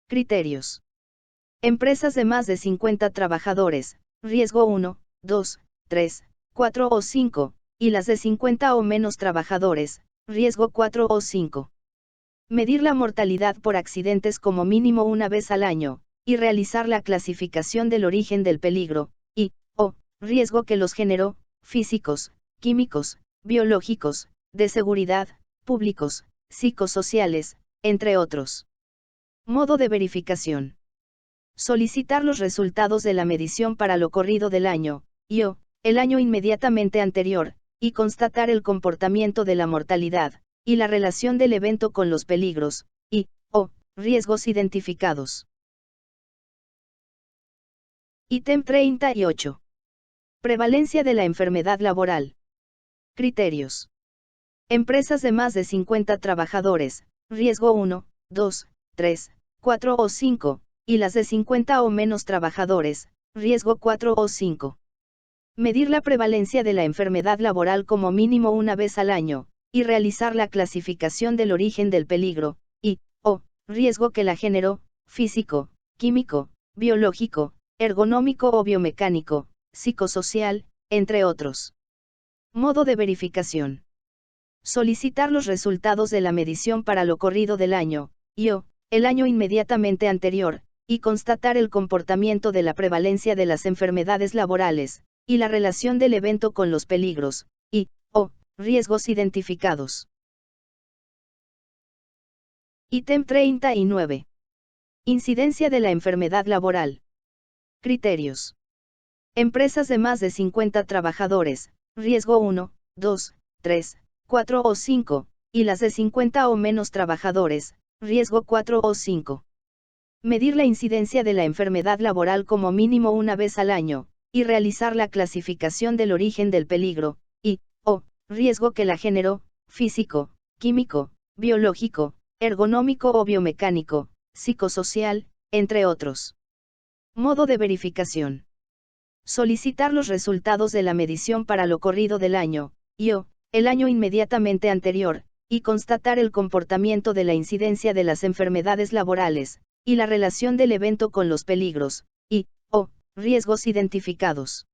[SPEAKER 1] Criterios. Empresas de más de 50 trabajadores, riesgo 1, 2, 3, 4 o 5, y las de 50 o menos trabajadores, riesgo 4 o 5. Medir la mortalidad por accidentes como mínimo una vez al año, y realizar la clasificación del origen del peligro, o riesgo que los generó, físicos, químicos, biológicos, de seguridad, públicos, psicosociales, entre otros. Modo de verificación. Solicitar los resultados de la medición para lo corrido del año, o el año inmediatamente anterior, y constatar el comportamiento de la mortalidad, y la relación del evento con los peligros, o riesgos identificados. Ítem 38. Prevalencia de la enfermedad laboral. Criterios. Empresas de más de 50 trabajadores, riesgo 1, 2, 3, 4 o 5, y las de 50 o menos trabajadores, riesgo 4 o 5. Medir la prevalencia de la enfermedad laboral como mínimo una vez al año, y realizar la clasificación del origen del peligro, o riesgo que la generó, físico, químico, biológico, ergonómico o biomecánico, psicosocial, entre otros. Modo de verificación. Solicitar los resultados de la medición para lo corrido del año, o el año inmediatamente anterior, y constatar el comportamiento de la prevalencia de las enfermedades laborales, y la relación del evento con los peligros, o riesgos identificados. Ítem 39. Incidencia de la enfermedad laboral. Criterios. Empresas de más de 50 trabajadores, riesgo 1, 2, 3, 4 o 5, y las de 50 o menos trabajadores, riesgo 4 o 5. Medir la incidencia de la enfermedad laboral como mínimo una vez al año, y realizar la clasificación del origen del peligro, o riesgo que la generó, físico, químico, biológico, ergonómico o biomecánico, psicosocial, entre otros. Modo de verificación. Solicitar los resultados de la medición para lo corrido del año, o el año inmediatamente anterior, y constatar el comportamiento de la incidencia de las enfermedades laborales, y la relación del evento con los peligros, o riesgos identificados.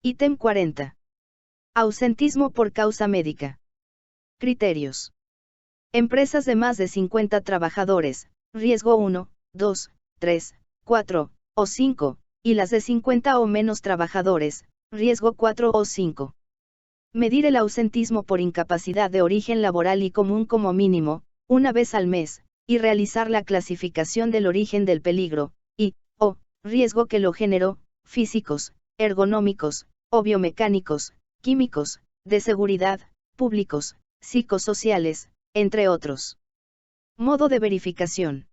[SPEAKER 1] Ítem 40. Ausentismo por causa médica. Criterios. Empresas de más de 50 trabajadores, riesgo 1, 2, 3, 4 o 5, y las de 50 o menos trabajadores, riesgo 4 o 5. Medir el ausentismo por incapacidad de origen laboral y común como mínimo, una vez al mes, y realizar la clasificación del origen del peligro, o riesgo que lo generó, físicos, ergonómicos, o biomecánicos, químicos, de seguridad, públicos, psicosociales, entre otros. Modo de verificación.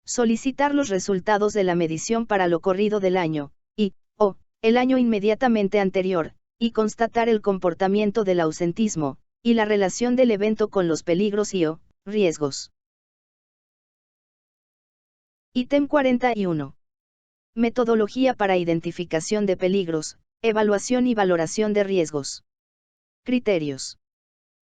[SPEAKER 1] Solicitar los resultados de la medición para lo corrido del año, o el año inmediatamente anterior, y constatar el comportamiento del ausentismo, y la relación del evento con los peligros o riesgos. Ítem 41. Metodología para identificación de peligros, evaluación y valoración de riesgos. Criterios.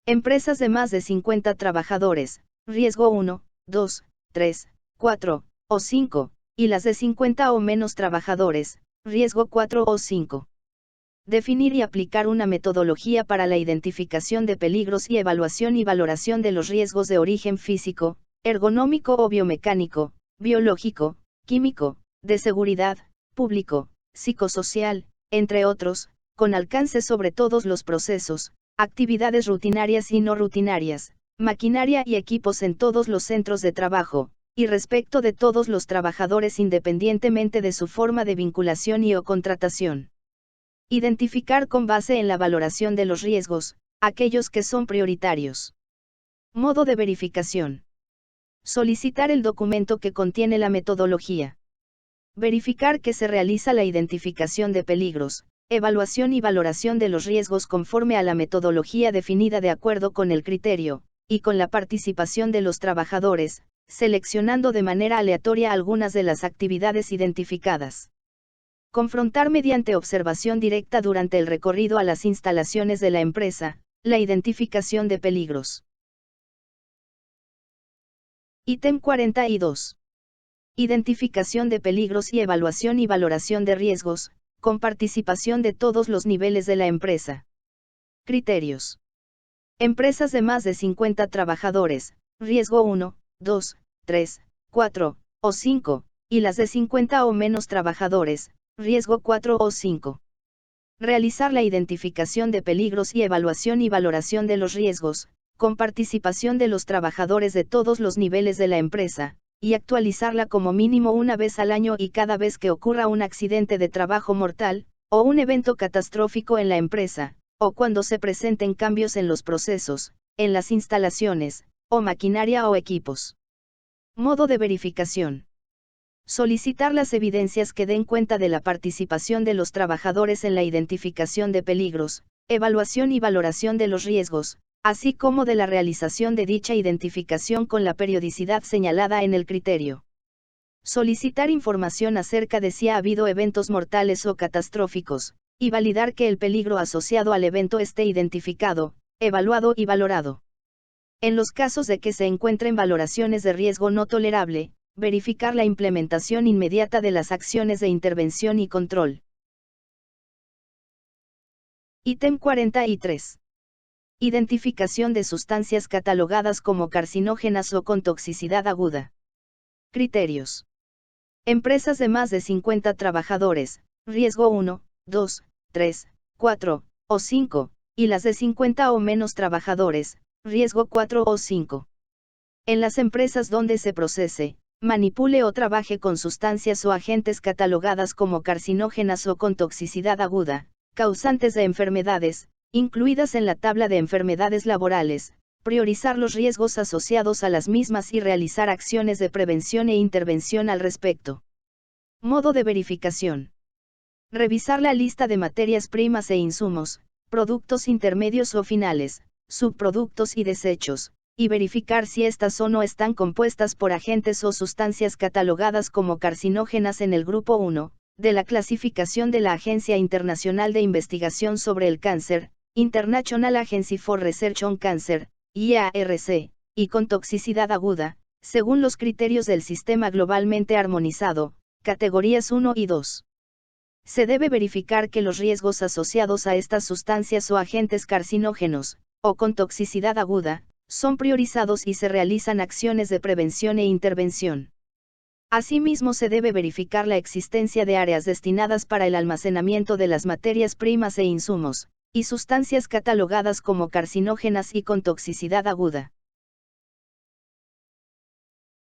[SPEAKER 1] Empresas de más de 50 trabajadores, riesgo 1, 2, 3, 4 o 5, y las de 50 o menos trabajadores, riesgo 4 o 5. Definir y aplicar una metodología para la identificación de peligros y evaluación y valoración de los riesgos de origen físico, ergonómico o biomecánico, biológico, químico, de seguridad, público, psicosocial, entre otros, con alcance sobre todos los procesos, actividades rutinarias y no rutinarias, maquinaria y equipos en todos los centros de trabajo, y respecto de todos los trabajadores independientemente de su forma de vinculación y o contratación. Identificar con base en la valoración de los riesgos, aquellos que son prioritarios. Modo de verificación. Solicitar el documento que contiene la metodología. Verificar que se realiza la identificación de peligros, evaluación y valoración de los riesgos conforme a la metodología definida de acuerdo con el criterio, y con la participación de los trabajadores, seleccionando de manera aleatoria algunas de las actividades identificadas. Confrontar mediante observación directa durante el recorrido a las instalaciones de la empresa, la identificación de peligros. Ítem 42. Identificación de peligros y evaluación y valoración de riesgos, con participación de todos los niveles de la empresa. Criterios. Empresas de más de 50 trabajadores, riesgo 1, 2, 3, 4 o 5, y las de 50 o menos trabajadores, riesgo 4 o 5. Realizar la identificación de peligros y evaluación y valoración de los riesgos, con participación de los trabajadores de todos los niveles de la empresa, y actualizarla como mínimo una vez al año y cada vez que ocurra un accidente de trabajo mortal, o un evento catastrófico en la empresa, o cuando se presenten cambios en los procesos, en las instalaciones, o maquinaria o equipos. Modo de verificación. Solicitar las evidencias que den cuenta de la participación de los trabajadores en la identificación de peligros, evaluación y valoración de los riesgos, así como de la realización de dicha identificación con la periodicidad señalada en el criterio. Solicitar información acerca de si ha habido eventos mortales o catastróficos, y validar que el peligro asociado al evento esté identificado, evaluado y valorado. En los casos de que se encuentren valoraciones de riesgo no tolerable, verificar la implementación inmediata de las acciones de intervención y control. Ítem 43. Identificación de sustancias catalogadas como carcinógenas o con toxicidad aguda. Criterios. Empresas de más de 50 trabajadores, riesgo 1, 2, 3, 4 o 5, y las de 50 o menos trabajadores, riesgo 4 o 5. En las empresas donde se procese, manipule o trabaje con sustancias o agentes catalogadas como carcinógenas o con toxicidad aguda, causantes de enfermedades, incluidas en la tabla de enfermedades laborales, priorizar los riesgos asociados a las mismas y realizar acciones de prevención e intervención al respecto. Modo de verificación. Revisar la lista de materias primas e insumos, productos intermedios o finales, subproductos y desechos, y verificar si estas o no están compuestas por agentes o sustancias catalogadas como carcinógenas en el grupo 1, de la clasificación de la Agencia Internacional de Investigación sobre el Cáncer, International Agency for Research on Cancer, IARC, y con toxicidad aguda, según los criterios del Sistema Globalmente Armonizado, categorías 1 y 2. Se debe verificar que los riesgos asociados a estas sustancias o agentes carcinógenos, o con toxicidad aguda, son priorizados y se realizan acciones de prevención e intervención. Asimismo se debe verificar la existencia de áreas destinadas para el almacenamiento de las materias primas e insumos, y sustancias catalogadas como carcinógenas y con toxicidad aguda.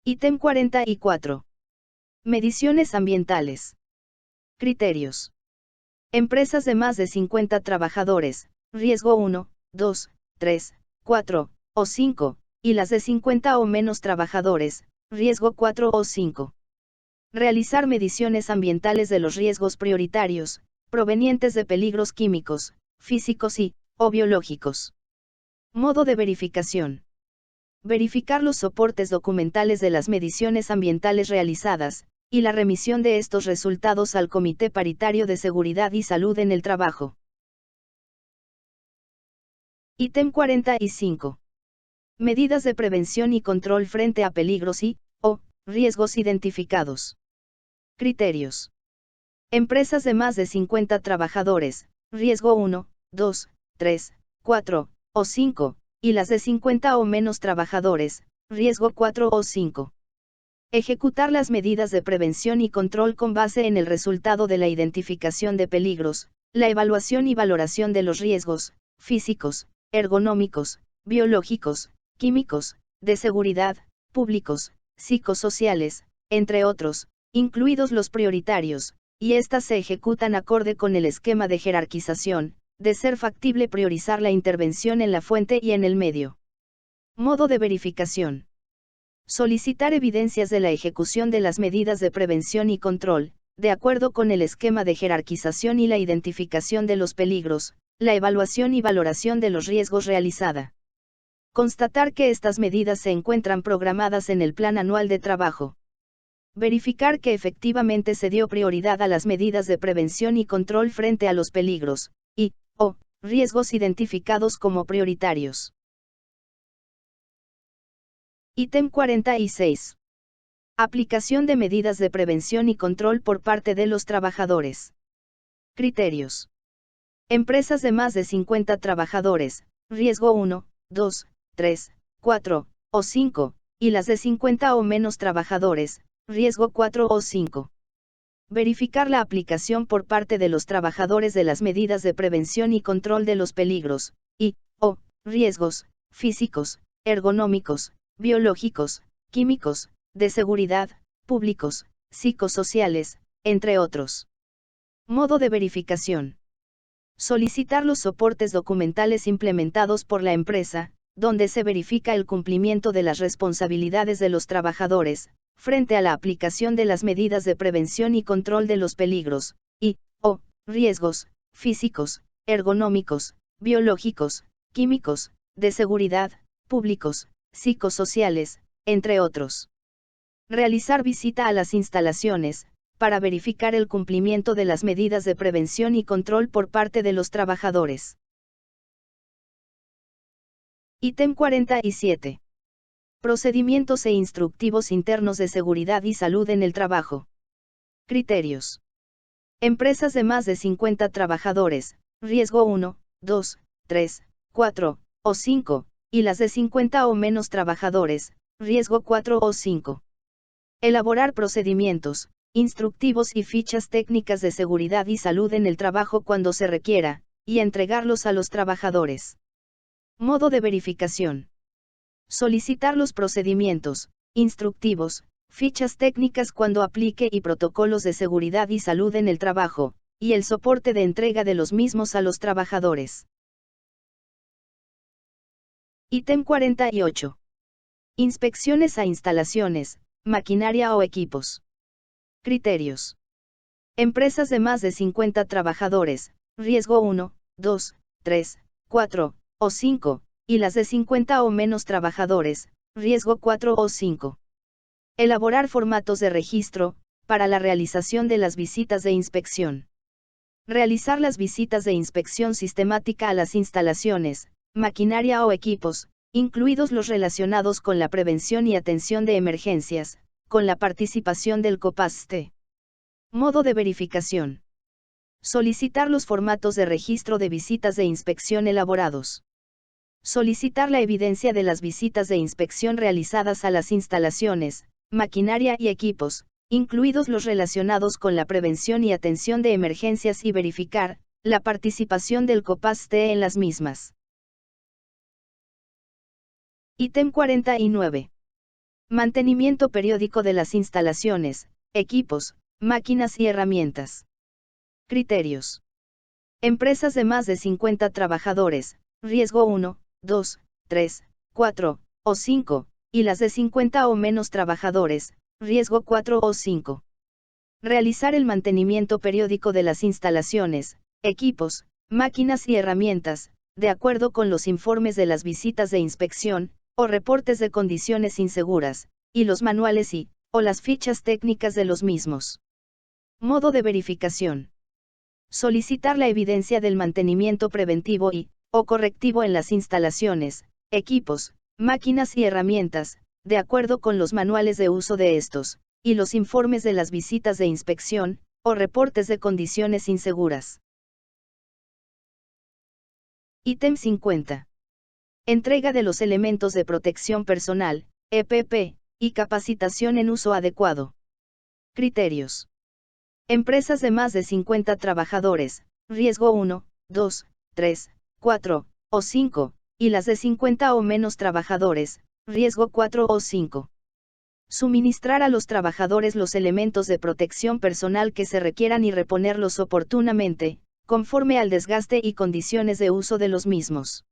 [SPEAKER 1] Ítem 44. Mediciones ambientales. Criterios. Empresas de más de 50 trabajadores, riesgo 1, 2, 3, 4 o 5, y las de 50 o menos trabajadores, riesgo 4 o 5. Realizar mediciones ambientales de los riesgos prioritarios, provenientes de peligros químicos, físicos o biológicos. Modo de verificación. Verificar los soportes documentales de las mediciones ambientales realizadas, y la remisión de estos resultados al Comité Paritario de Seguridad y Salud en el Trabajo. Ítem 45. Medidas de prevención y control frente a peligros o riesgos identificados. Criterios. Empresas de más de 50 trabajadores, riesgo 1, 2, 3, 4 o 5, y las de 50 o menos trabajadores, riesgo 4 o 5. Ejecutar las medidas de prevención y control con base en el resultado de la identificación de peligros, la evaluación y valoración de los riesgos, físicos, ergonómicos, biológicos, químicos, de seguridad, públicos, psicosociales, entre otros, incluidos los prioritarios, y éstas se ejecutan acorde con el esquema de jerarquización, de ser factible priorizar la intervención en la fuente y en el medio. Modo de verificación. Solicitar evidencias de la ejecución de las medidas de prevención y control, de acuerdo con el esquema de jerarquización y la identificación de los peligros, la evaluación y valoración de los riesgos realizada. Constatar que estas medidas se encuentran programadas en el Plan Anual de Trabajo. Verificar que efectivamente se dio prioridad a las medidas de prevención y control frente a los peligros, o riesgos identificados como prioritarios. Ítem 46. Aplicación de medidas de prevención y control por parte de los trabajadores. Criterios. Empresas de más de 50 trabajadores, riesgo 1, 2, 3, 4 o 5, y las de 50 o menos trabajadores, riesgo 4 o 5. Verificar la aplicación por parte de los trabajadores de las medidas de prevención y control de los peligros, o riesgos, físicos, ergonómicos, biológicos, químicos, de seguridad, públicos, psicosociales, entre otros. Modo de verificación. Solicitar los soportes documentales implementados por la empresa, donde se verifica el cumplimiento de las responsabilidades de los trabajadores, frente a la aplicación de las medidas de prevención y control de los peligros, o riesgos, físicos, ergonómicos, biológicos, químicos, de seguridad, públicos, psicosociales, entre otros. Realizar visita a las instalaciones, para verificar el cumplimiento de las medidas de prevención y control por parte de los trabajadores. Ítem 47. Procedimientos e instructivos internos de seguridad y salud en el trabajo. Criterios. Empresas de más de 50 trabajadores, riesgo 1, 2, 3, 4 o 5, y las de 50 o menos trabajadores, riesgo 4 o 5. Elaborar procedimientos, instructivos y fichas técnicas de seguridad y salud en el trabajo cuando se requiera, y entregarlos a los trabajadores. Modo de verificación. Solicitar los procedimientos, instructivos, fichas técnicas cuando aplique y protocolos de seguridad y salud en el trabajo, y el soporte de entrega de los mismos a los trabajadores. Ítem 48. Inspecciones a instalaciones, maquinaria o equipos. Criterios. Empresas de más de 50 trabajadores, riesgo 1, 2, 3, 4 o 5, y las de 50 o menos trabajadores, riesgo 4 o 5. Elaborar formatos de registro, para la realización de las visitas de inspección. Realizar las visitas de inspección sistemática a las instalaciones, maquinaria o equipos, incluidos los relacionados con la prevención y atención de emergencias, con la participación del COPASTE. Modo de verificación. Solicitar los formatos de registro de visitas de inspección elaborados. Solicitar la evidencia de las visitas de inspección realizadas a las instalaciones, maquinaria y equipos, incluidos los relacionados con la prevención y atención de emergencias y verificar la participación del COPASTE en las mismas. Ítem 49. Mantenimiento periódico de las instalaciones, equipos, máquinas y herramientas. Criterios. Empresas de más de 50 trabajadores, riesgo 1, 2, 3, 4 o 5, y las de 50 o menos trabajadores, riesgo 4 o 5. Realizar el mantenimiento periódico de las instalaciones, equipos, máquinas y herramientas, de acuerdo con los informes de las visitas de inspección, o reportes de condiciones inseguras, y los manuales o las fichas técnicas de los mismos. Modo de verificación. Solicitar la evidencia del mantenimiento preventivo o correctivo en las instalaciones, equipos, máquinas y herramientas, de acuerdo con los manuales de uso de estos, y los informes de las visitas de inspección, o reportes de condiciones inseguras. Ítem 50. Entrega de los elementos de protección personal, EPP, y capacitación en uso adecuado. Criterios. Empresas de más de 50 trabajadores, riesgo 1, 2, 3, 4 o 5, y las de 50 o menos trabajadores, riesgo 4 o 5. Suministrar a los trabajadores los elementos de protección personal que se requieran y reponerlos oportunamente, conforme al desgaste y condiciones de uso de los mismos.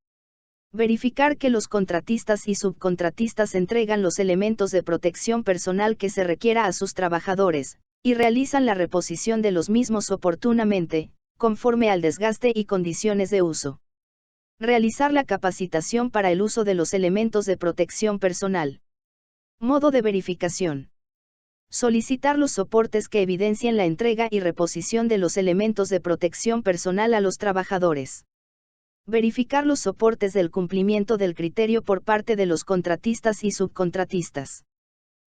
[SPEAKER 1] Verificar que los contratistas y subcontratistas entregan los elementos de protección personal que se requiera a sus trabajadores, y realizan la reposición de los mismos oportunamente, conforme al desgaste y condiciones de uso. Realizar la capacitación para el uso de los elementos de protección personal. Modo de verificación. Solicitar los soportes que evidencien la entrega y reposición de los elementos de protección personal a los trabajadores. Verificar los soportes del cumplimiento del criterio por parte de los contratistas y subcontratistas.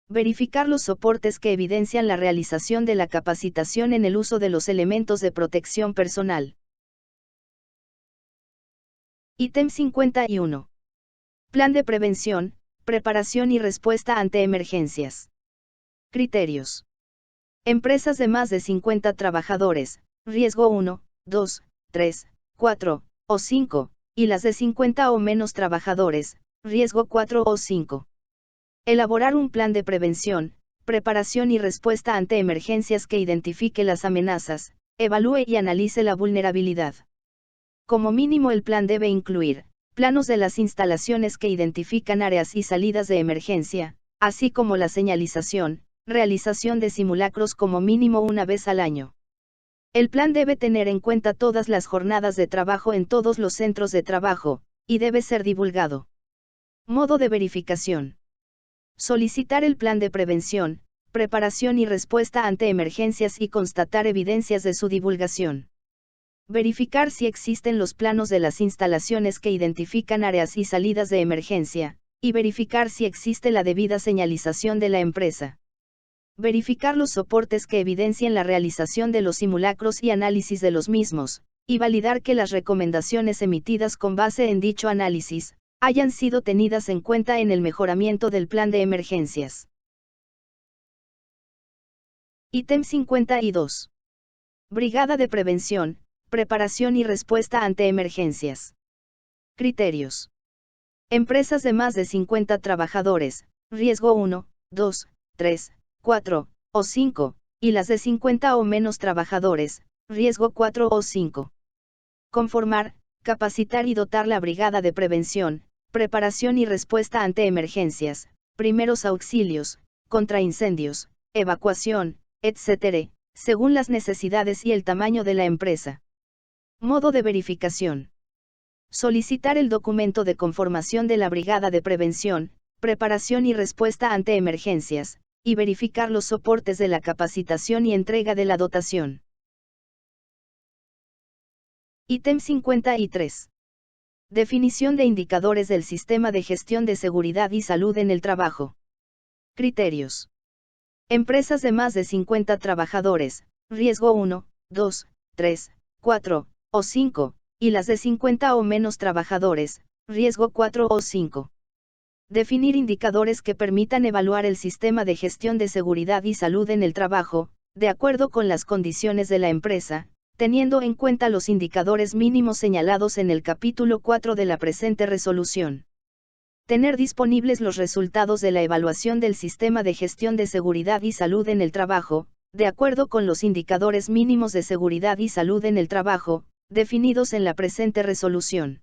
[SPEAKER 1] Verificar los soportes que evidencian la realización de la capacitación en el uso de los elementos de protección personal. Ítem 51. Plan de prevención, preparación y respuesta ante emergencias. Criterios. Empresas de más de 50 trabajadores, riesgo 1, 2, 3, 4 o 5, y las de 50 o menos trabajadores, riesgo 4 o 5. Elaborar un plan de prevención, preparación y respuesta ante emergencias que identifique las amenazas, evalúe y analice la vulnerabilidad. Como mínimo el plan debe incluir planos de las instalaciones que identifican áreas y salidas de emergencia, así como la señalización, realización de simulacros como mínimo una vez al año. El plan debe tener en cuenta todas las jornadas de trabajo en todos los centros de trabajo, y debe ser divulgado. Modo de verificación. Solicitar el plan de prevención, preparación y respuesta ante emergencias y constatar evidencias de su divulgación. Verificar si existen los planos de las instalaciones que identifican áreas y salidas de emergencia, y verificar si existe la debida señalización de la empresa. Verificar los soportes que evidencien la realización de los simulacros y análisis de los mismos, y validar que las recomendaciones emitidas con base en dicho análisis, hayan sido tenidas en cuenta en el mejoramiento del plan de emergencias. Ítem 52. Brigada de prevención, preparación y respuesta ante emergencias. Criterios. Empresas de más de 50 trabajadores, riesgo 1, 2, 3, 4 o 5, y las de 50 o menos trabajadores, riesgo 4 o 5. Conformar, capacitar y dotar la brigada de prevención, preparación y respuesta ante emergencias, primeros auxilios, contra incendios, evacuación, etc., según las necesidades y el tamaño de la empresa. Modo de verificación. Solicitar el documento de conformación de la brigada de prevención, preparación y respuesta ante emergencias, y verificar los soportes de la capacitación y entrega de la dotación. Ítem 53. Definición de indicadores del sistema de gestión de seguridad y salud en el trabajo. Criterios. Empresas de más de 50 trabajadores, riesgo 1, 2, 3, 4 o 5, y las de 50 o menos trabajadores, riesgo 4 o 5. Definir indicadores que permitan evaluar el sistema de gestión de seguridad y salud en el trabajo, de acuerdo con las condiciones de la empresa, teniendo en cuenta los indicadores mínimos señalados en el capítulo 4 de la presente resolución. Tener disponibles los resultados de la evaluación del sistema de gestión de seguridad y salud en el trabajo, de acuerdo con los indicadores mínimos de seguridad y salud en el trabajo, definidos en la presente resolución.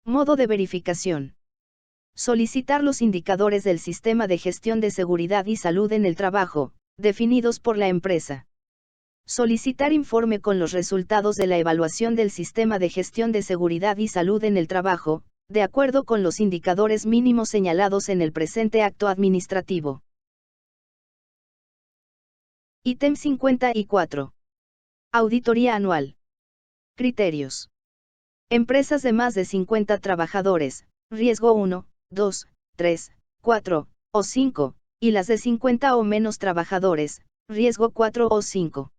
[SPEAKER 1] Modo de verificación. Solicitar los indicadores del sistema de gestión de seguridad y salud en el trabajo, definidos por la empresa. Solicitar informe con los resultados de la evaluación del sistema de gestión de seguridad y salud en el trabajo, de acuerdo con los indicadores mínimos señalados en el presente acto administrativo. Ítem 54. Auditoría anual. Criterios. Empresas de más de 50 trabajadores, riesgo 1, 2, 3, 4 o 5, y las de 50 o menos trabajadores, riesgo 4 o 5.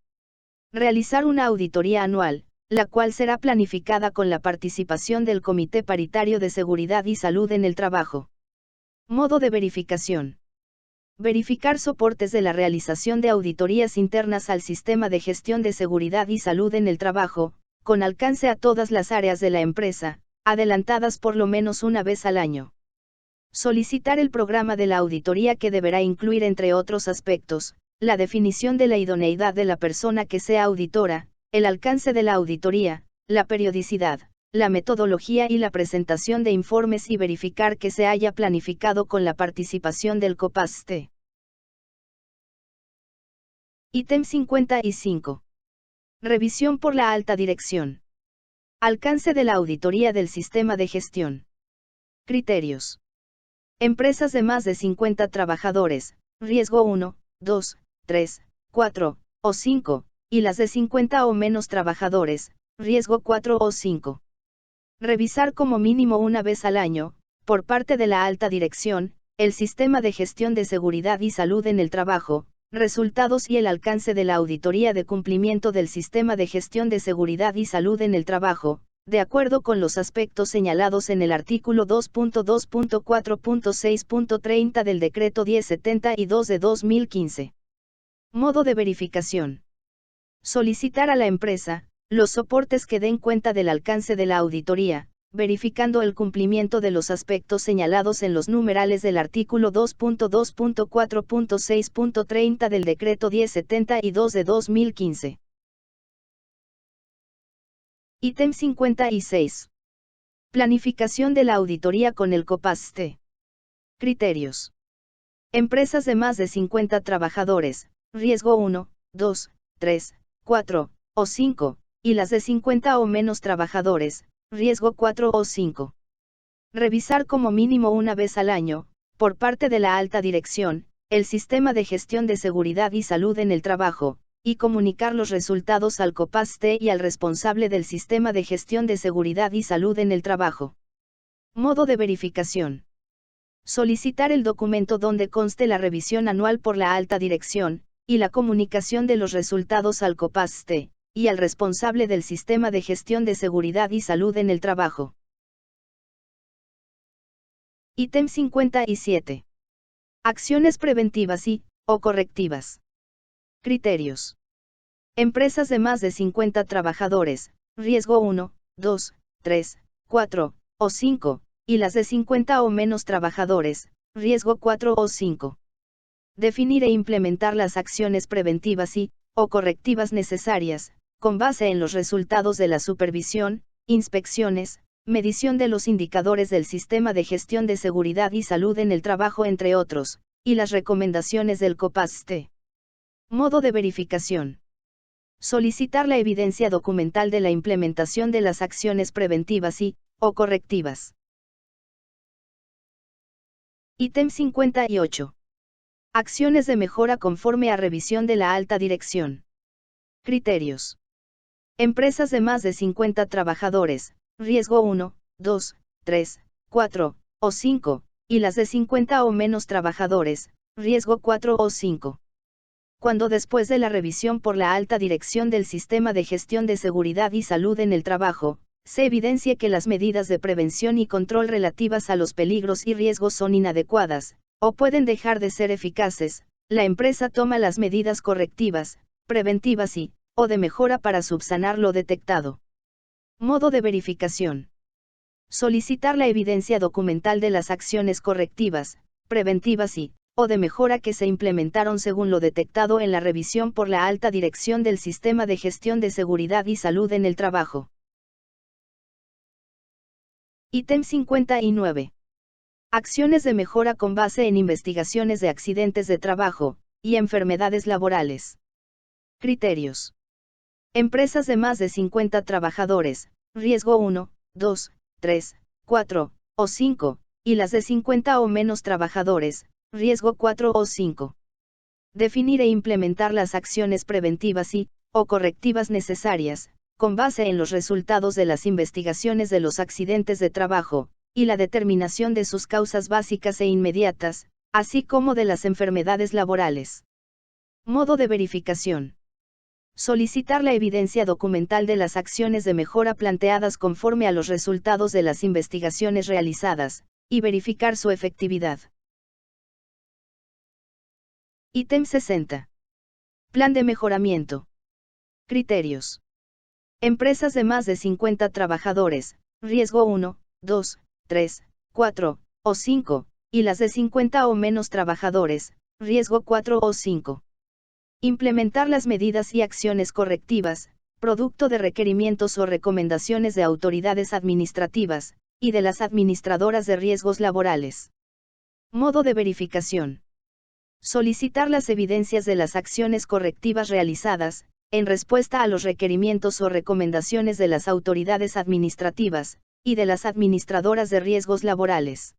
[SPEAKER 1] Realizar una auditoría anual, la cual será planificada con la participación del Comité Paritario de Seguridad y Salud en el Trabajo. Modo de verificación. Verificar soportes de la realización de auditorías internas al sistema de gestión de seguridad y salud en el trabajo, con alcance a todas las áreas de la empresa, adelantadas por lo menos una vez al año. Solicitar el programa de la auditoría que deberá incluir, entre otros aspectos, la definición de la idoneidad de la persona que sea auditora, el alcance de la auditoría, la periodicidad, la metodología y la presentación de informes y verificar que se haya planificado con la participación del COPAST. Ítem 55. Revisión por la alta dirección. Alcance de la auditoría del sistema de gestión. Criterios. Empresas de más de 50 trabajadores, riesgo 1, 2, 3, 4 o 5, y las de 50 o menos trabajadores, riesgo 4 o 5. Revisar como mínimo una vez al año, por parte de la alta dirección, el sistema de gestión de seguridad y salud en el trabajo, resultados y el alcance de la auditoría de cumplimiento del sistema de gestión de seguridad y salud en el trabajo, de acuerdo con los aspectos señalados en el artículo 2.2.4.6.30 del Decreto 1072 de 2015. Modo de verificación. Solicitar a la empresa los soportes que den cuenta del alcance de la auditoría, verificando el cumplimiento de los aspectos señalados en los numerales del artículo 2.2.4.6.30 del Decreto 1072 de 2015. Ítem 56. Planificación de la auditoría con el COPAST. Criterios. Empresas de más de 50 trabajadores, riesgo 1, 2, 3, 4 o 5, y las de 50 o menos trabajadores, riesgo 4 o 5. Revisar como mínimo una vez al año, por parte de la alta dirección, el sistema de gestión de seguridad y salud en el trabajo, y comunicar los resultados al COPAST y al responsable del sistema de gestión de seguridad y salud en el trabajo. Modo de verificación. Solicitar el documento donde conste la revisión anual por la alta dirección, y la comunicación de los resultados al COPAST, y al responsable del sistema de gestión de seguridad y salud en el trabajo. Ítem 57. Acciones preventivas o correctivas. Criterios. Empresas de más de 50 trabajadores, riesgo 1, 2, 3, 4 o 5, y las de 50 o menos trabajadores, riesgo 4 o 5. Definir e implementar las acciones preventivas o correctivas necesarias, con base en los resultados de la supervisión, inspecciones, medición de los indicadores del sistema de gestión de seguridad y salud en el trabajo, entre otros, y las recomendaciones del COPAST. Modo de verificación. Solicitar la evidencia documental de la implementación de las acciones preventivas o correctivas. Ítem 58. Acciones de mejora conforme a revisión de la alta dirección. Criterios. Empresas de más de 50 trabajadores, riesgo 1, 2, 3, 4 o 5, y las de 50 o menos trabajadores, riesgo 4 o 5. Cuando después de la revisión por la alta dirección del sistema de gestión de seguridad y salud en el trabajo, se evidencie que las medidas de prevención y control relativas a los peligros y riesgos son inadecuadas, o pueden dejar de ser eficaces, la empresa toma las medidas correctivas, preventivas o de mejora para subsanar lo detectado. Modo de verificación. Solicitar la evidencia documental de las acciones correctivas, preventivas o de mejora que se implementaron según lo detectado en la revisión por la alta dirección del sistema de gestión de seguridad y salud en el trabajo. Ítem 59. Acciones de mejora con base en investigaciones de accidentes de trabajo y enfermedades laborales. Criterios. Empresas de más de 50 trabajadores, riesgo 1, 2, 3, 4 o 5, y las de 50 o menos trabajadores, riesgo 4 o 5. Definir e implementar las acciones preventivas o correctivas necesarias, con base en los resultados de las investigaciones de los accidentes de trabajo, y la determinación de sus causas básicas e inmediatas, así como de las enfermedades laborales. Modo de verificación. Solicitar la evidencia documental de las acciones de mejora planteadas conforme a los resultados de las investigaciones realizadas, y verificar su efectividad. Ítem 60. Plan de mejoramiento. Criterios. Empresas de más de 50 trabajadores, riesgo 1, 2, 3, 4 o 5, y las de 50 o menos trabajadores, riesgo 4 o 5. Implementar las medidas y acciones correctivas, producto de requerimientos o recomendaciones de autoridades administrativas, y de las administradoras de riesgos laborales. Modo de verificación. Solicitar las evidencias de las acciones correctivas realizadas, en respuesta a los requerimientos o recomendaciones de las autoridades administrativas, y de las administradoras de riesgos laborales.